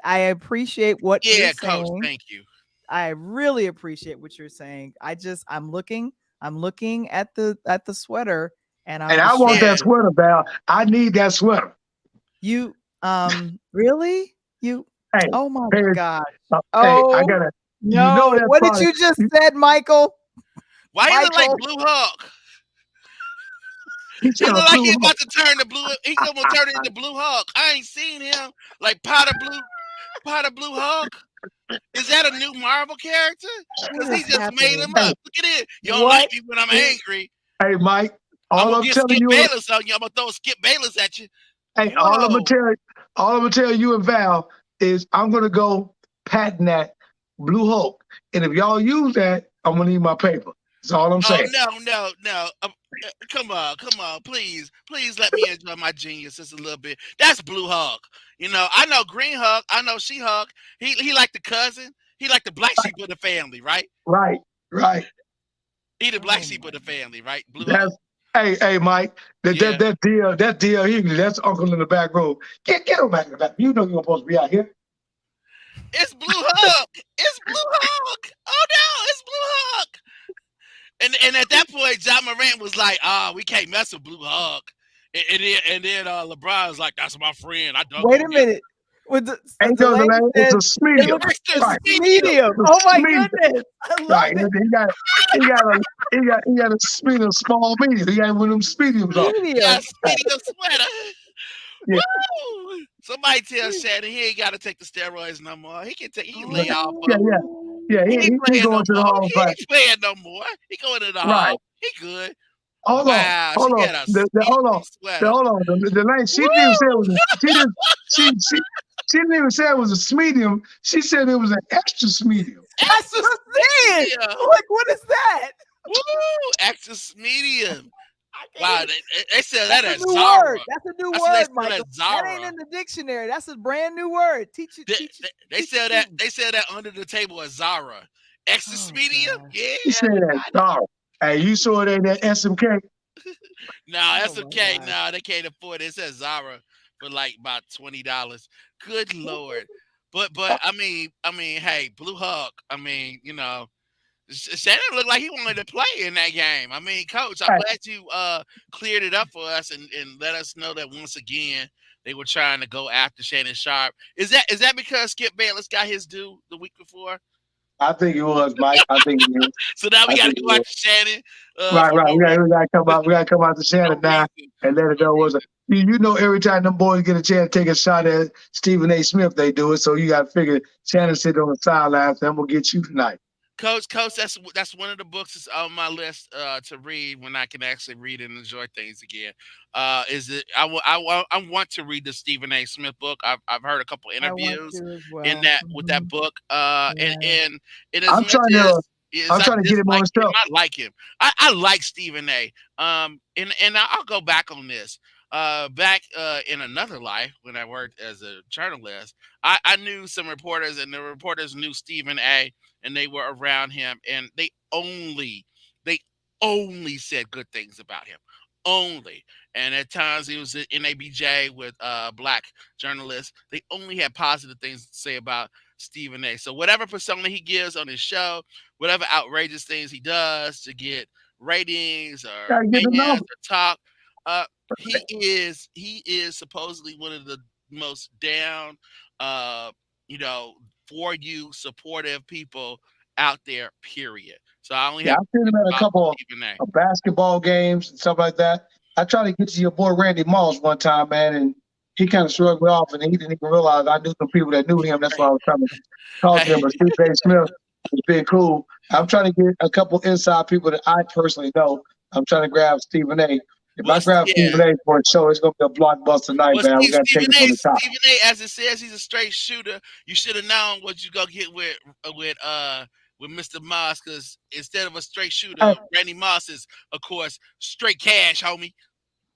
I appreciate what you're Yeah, Coach. saying. Thank you. I really appreciate what you're saying. I'm looking at the sweater and I'm And I just want trying that Yeah. to sweater, Val. I need that sweater. you really? You Hey, oh my hey, gosh. hey, I Oh gotta. You know no. that What did probably. you just said, Michael? Why he look like Michael. Blue Hawk? He He said a look like blue he hole. about to turn the blue. He's gonna turn into Blue Hawk. I ain't seen him like Powder Blue Hawk. Is that a new Marvel character? Because What he is just made him happening? Hey, up. Look at it. You don't like What me when I'm is angry. hey, Mike. I'm All gonna I'm get telling Skip you, Bayless on you. I'm gonna throw Skip Bayless at you. hey, Whoa. all I'm gonna tell you and Val is I'm gonna go patent that Blue Hulk, and if y'all use that, I'm gonna need my paper. That's all I'm Oh saying. no. Come on, please let me enjoy my genius just a little bit. That's Blue Hawk. You know, I know Green Hawk, I know She Hawk. He like the cousin. He like the black sheep of the family, right? Right, right. He the black oh sheep of my the family, right? Blue Hawk. That's hey, Mike. Yeah, That deal Hughley, that's Uncle in the back room. Get him back in the back. You know you're supposed to be out here. it's Blue Hawk. It's Blue Hawk. Oh no, it's Blue Hawk. And at that point, John Morant was like, we can't mess with Blue Hawk. And then LeBron was like, that's my friend. I dunk wait on a him. minute. With Ain't no Delaney delay. It's said a it medium. looks Extra Right. it's medium. medium. It's Oh a my medium. goodness. I love Right. it. He got a medium, small medium. He got one of them mediums on. Medium. Yes, medium sweater. Yeah. Woo! Somebody tell Shannon he ain't got to take the steroids no more. He can lay off Yeah, them. yeah. Yeah, He ain't he playing no going to the more. Hall of He Fame. ain't playing no more. He going to the Right. hall. He good. Hold on. Wow, she Hold on. got a medium Hold on. sweater. Hold on. The lady, she didn't even say it was Woo! she didn't even say it was a medium. She said it was an extra medium. That's Extra what I'm saying. medium. Like, what is that? Woo! Extra medium. I can't Wow, even. they sell That's that a at new word. Zara. That's a new I said they word, sell Michael. at That ain't Zara. in the dictionary. That's a brand new word. They, Teach they, they teach the sell that. students. They sell that under the table at Zara. Extra Oh medium? gosh. Yeah, She said we that. got it. Oh, hey, you saw it in that SMK? No, Oh that's my okay. gosh. No, they can't afford it. It says Zara for like about $20. Good lord. But I mean, hey, Blue Hawk. I mean, Shannon looked like he wanted to play in that game. I mean, Coach, I'm Hey, glad you cleared it up for us and let us know that once again they were trying to go after Shannon Sharp. Is that because Skip Bayless got his due the week before? I think it was, Mike. I think it is. So now we I got think to it go out was. to Shannon Right, for right. no We gotta come out. We gotta come out to for Shannon no now reason. and let it For no know was a. reason. You know, every time them boys get a chance to take a shot at Stephen A. Smith, they do it. So you got to figure Shannon sit on the sidelines. And I'm gonna get you tonight. Coach, that's one of the books that's on my list to read when I can actually read and enjoy things again. Is it? I want to read the Stephen A. Smith book. I've heard a couple I want interviews to as in well. that with that book. Yeah. And as I'm much trying to. as I'm I trying to get him on dislike the him, show. I like him. I like Stephen A. And I'll go back on this. Back in another life when I worked as a journalist, I knew some reporters, and the reporters knew Stephen A. and they were around him, and they only said good things about him. Only. And at times he was in ABJ with black journalists. They only had positive things to say about Stephen A. So whatever persona he gives on his show, whatever outrageous things he does to get ratings or Gotta get the fans number. or talk, uh, he is supposedly one of the most down, uh, you know, for you supportive people out there. Period. So I only Yeah, have I've seen good him things at a about couple Stephen A. of basketball games and stuff like that. I tried to get to your boy Randy Moss one time, man, and he kind of shrugged me off, and he didn't even realize I knew some people that knew him. That's why I was trying to talk to him. Hey, But Steve A. Smith has been cool. I'm trying to get a couple inside people that I personally know. I'm trying to grab Stephen A. If I grab Yeah. Stephen A. for a show, it's gonna be a blockbuster night, Well, man. We got to take Stephen it A. from the top. Stephen A. As it says, he's a straight shooter. You should have known what you gonna get with Mr. Moss, because instead of a straight Hey, shooter, Randy Moss is, of course, straight cash, homie.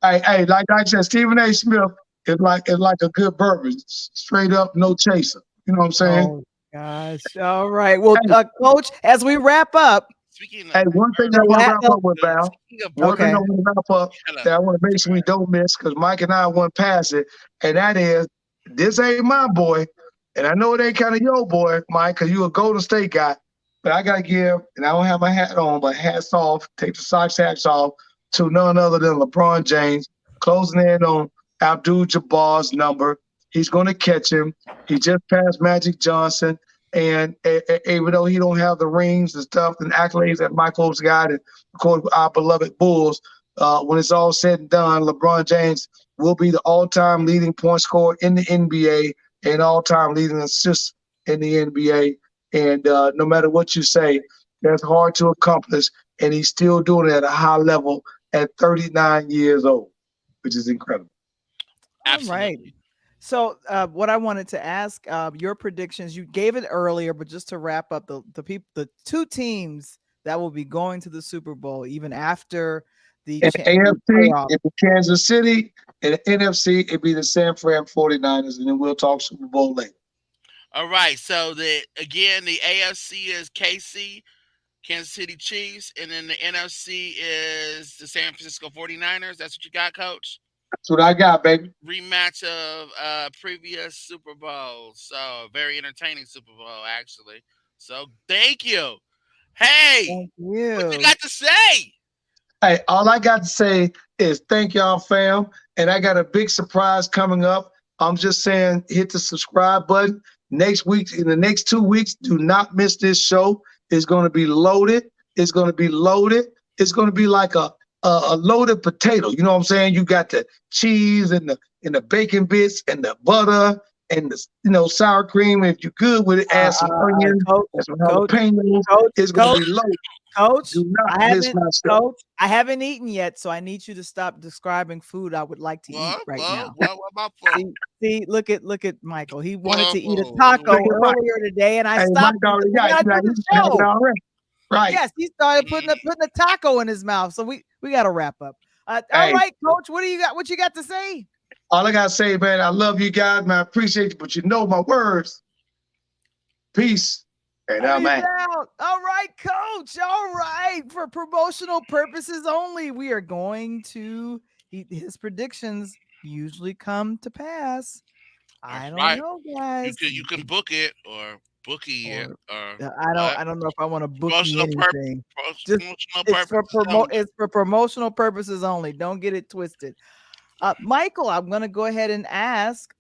hey, like I said, Stephen A. Smith is like a good bourbon, straight up, no chaser. You know what I'm saying? Oh gosh. All right. Well, Hey, coach, as we wrap up, Speaking of hey, one thing the I want to la- wrap the, up with, Val. speaking of One thing okay. I want to wrap up shut up. that I want to make sure we don't miss, because Mike and I went past it, and that is this ain't my boy, and I know it ain't kind of your boy, Mike, because you a Golden State guy. But I gotta give, and I don't have my hat on, but hats off, take the socks hats off to none other than LeBron James, closing in on Abdul Jabbar's number. He's gonna catch him. He just passed Magic Johnson. And even though he don't have the rings and stuff and accolades that Michael's got, and of course our beloved Bulls, when it's all said and done, LeBron James will be the all-time leading point scorer in the NBA and all-time leading assists in the NBA. And no matter what you say, that's hard to accomplish, and he's still doing it at a high level at 39 years old, which is incredible. All right. Absolutely. So, what I wanted to ask, your predictions, you gave it earlier, but just to wrap up the two teams that will be going to the Super Bowl even after In the AFC, playoff. it'd be Kansas City. In NFC, it'd be the San Fran 49ers, and then we'll talk Super Bowl later. All right. So the AFC is KC, Kansas City Chiefs, and then the NFC is the San Francisco 49ers. That's what you got, Coach? That's what I got, baby. Rematch of previous Super Bowls. So very entertaining Super Bowl, actually. So thank you. Hey, Thank what you you. got to say? Hey, all I got to say is thank y'all, fam. And I got a big surprise coming up. I'm just saying, hit the subscribe button. Next week, in the next 2 weeks, do not miss this show. It's going to be loaded. It's going to be loaded. It's going to be like a loaded potato. You know what I'm saying? You got the cheese and the bacon bits and the butter and the sour cream. If you're good with it, add some onions Coach, and some coach, jalapenos. coach, It's going to coach, be loaded. coach. Do not I miss haven't, my show. coach. I haven't eaten yet, so I need you to stop describing food I would like to eat right now. What about food? See, look at Michael. He wanted Well, to eat a Look taco at Mike. earlier today, and I Hey, Mike stopped him. already We got it. gotta do He the have it show. already. Right. Yes, he started putting mm, a taco in his mouth. So we got to wrap up. All Hey, right, coach. What do you got? What you got to say? all I gotta say, man, I love you guys, man. I appreciate you, but you know my words. Peace. And I'm Peace out. out. All right, coach. All right. For promotional purposes only, we are going to his predictions usually come to pass. I that's don't right. know, You guys. can you can book it or bookie it Or or I don't what? I don't know if I want to bookie Promotional purpose. anything. Just Promotional purposes only. it's for promotional purposes only. Don't get it twisted. Michael, I'm going to go ahead and ask,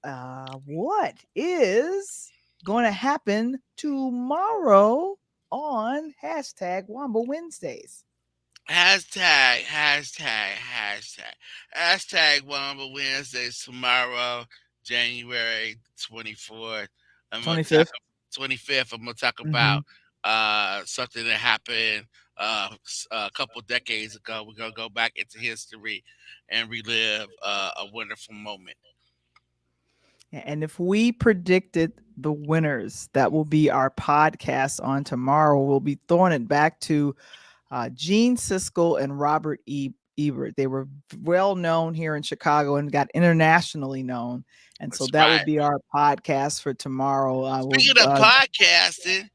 what is going to happen tomorrow on hashtag Wamble Wednesdays. Hashtag Wamble Wednesdays tomorrow, January 24th. I'm gonna talk 25th. 25th. I'm gonna talk Hmm. about something that happened a couple decades ago. We're gonna go back into history and relive a wonderful moment. And if we predicted the winners, that will be our podcast on tomorrow. We'll be throwing it back to Gene Siskel and Robert Ebert. They were well known here in Chicago and got internationally known. And so That's that will right. be our podcast for tomorrow. I will, Speaking of podcasting,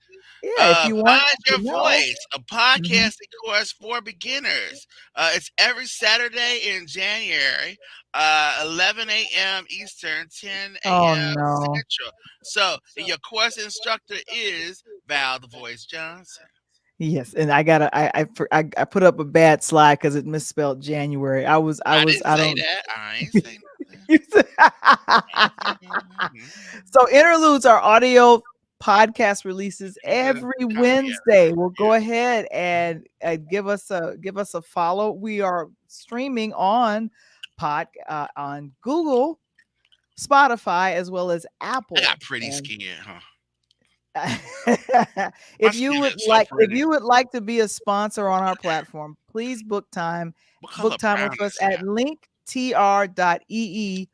yeah, if you want Find to Your know. Voice, a Mhm. podcasting course for beginners. It's every Saturday in January, 11 a.m. Eastern, 10 Oh a.m. no. Central. So, your course instructor is Val the Voice Johnson. Yes, and I gotta I put up a bad slide because it misspelled January. I didn't I say don't. that. I ain't say nothing. You said- So interludes are audio podcast releases every Copy it. Wednesday. Well, Yeah. go ahead and give us a follow. We are streaming on on Google, Spotify, as well as I Apple. got pretty And skin, huh? My skin is so if pretty. you would like to be a sponsor on our platform, please What color book time brown with us is at that? linktr.ee/,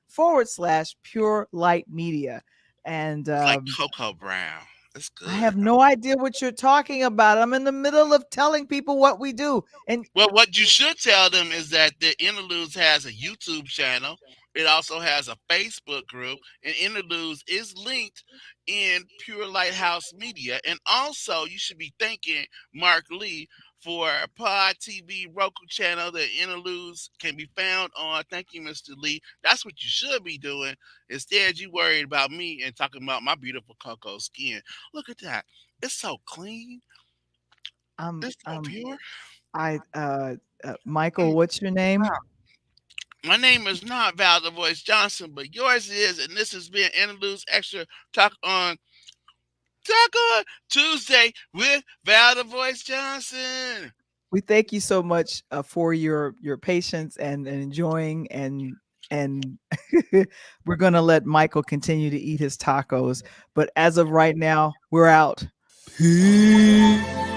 pure light media. And It's like cocoa brown. It's I good. have no idea what you're talking about. I'm in the middle of telling people what we do. And Well, what you should tell them is that the Interludes has a YouTube channel. It also has a Facebook group, and Interludes is linked in Pure Lighthouse Media. And also, you should be thanking Mark Lee for Pod TV Roku channel that Interludes can be found on. Thank you, Mr. Lee. That's what you should be doing. Instead, you worried about me and talking about my beautiful cocoa skin. Look at that. It's so clean. um It's so um pure. I Michael, what's your name? My name is not Val the Voice Johnson, but yours is, and this has been Interludes Extra Talk on Tuesday with Val the Voice Johnson. We thank you so much for your patience and enjoying and we're going to let Michael continue to eat his tacos, but as of right now, we're out. Peace.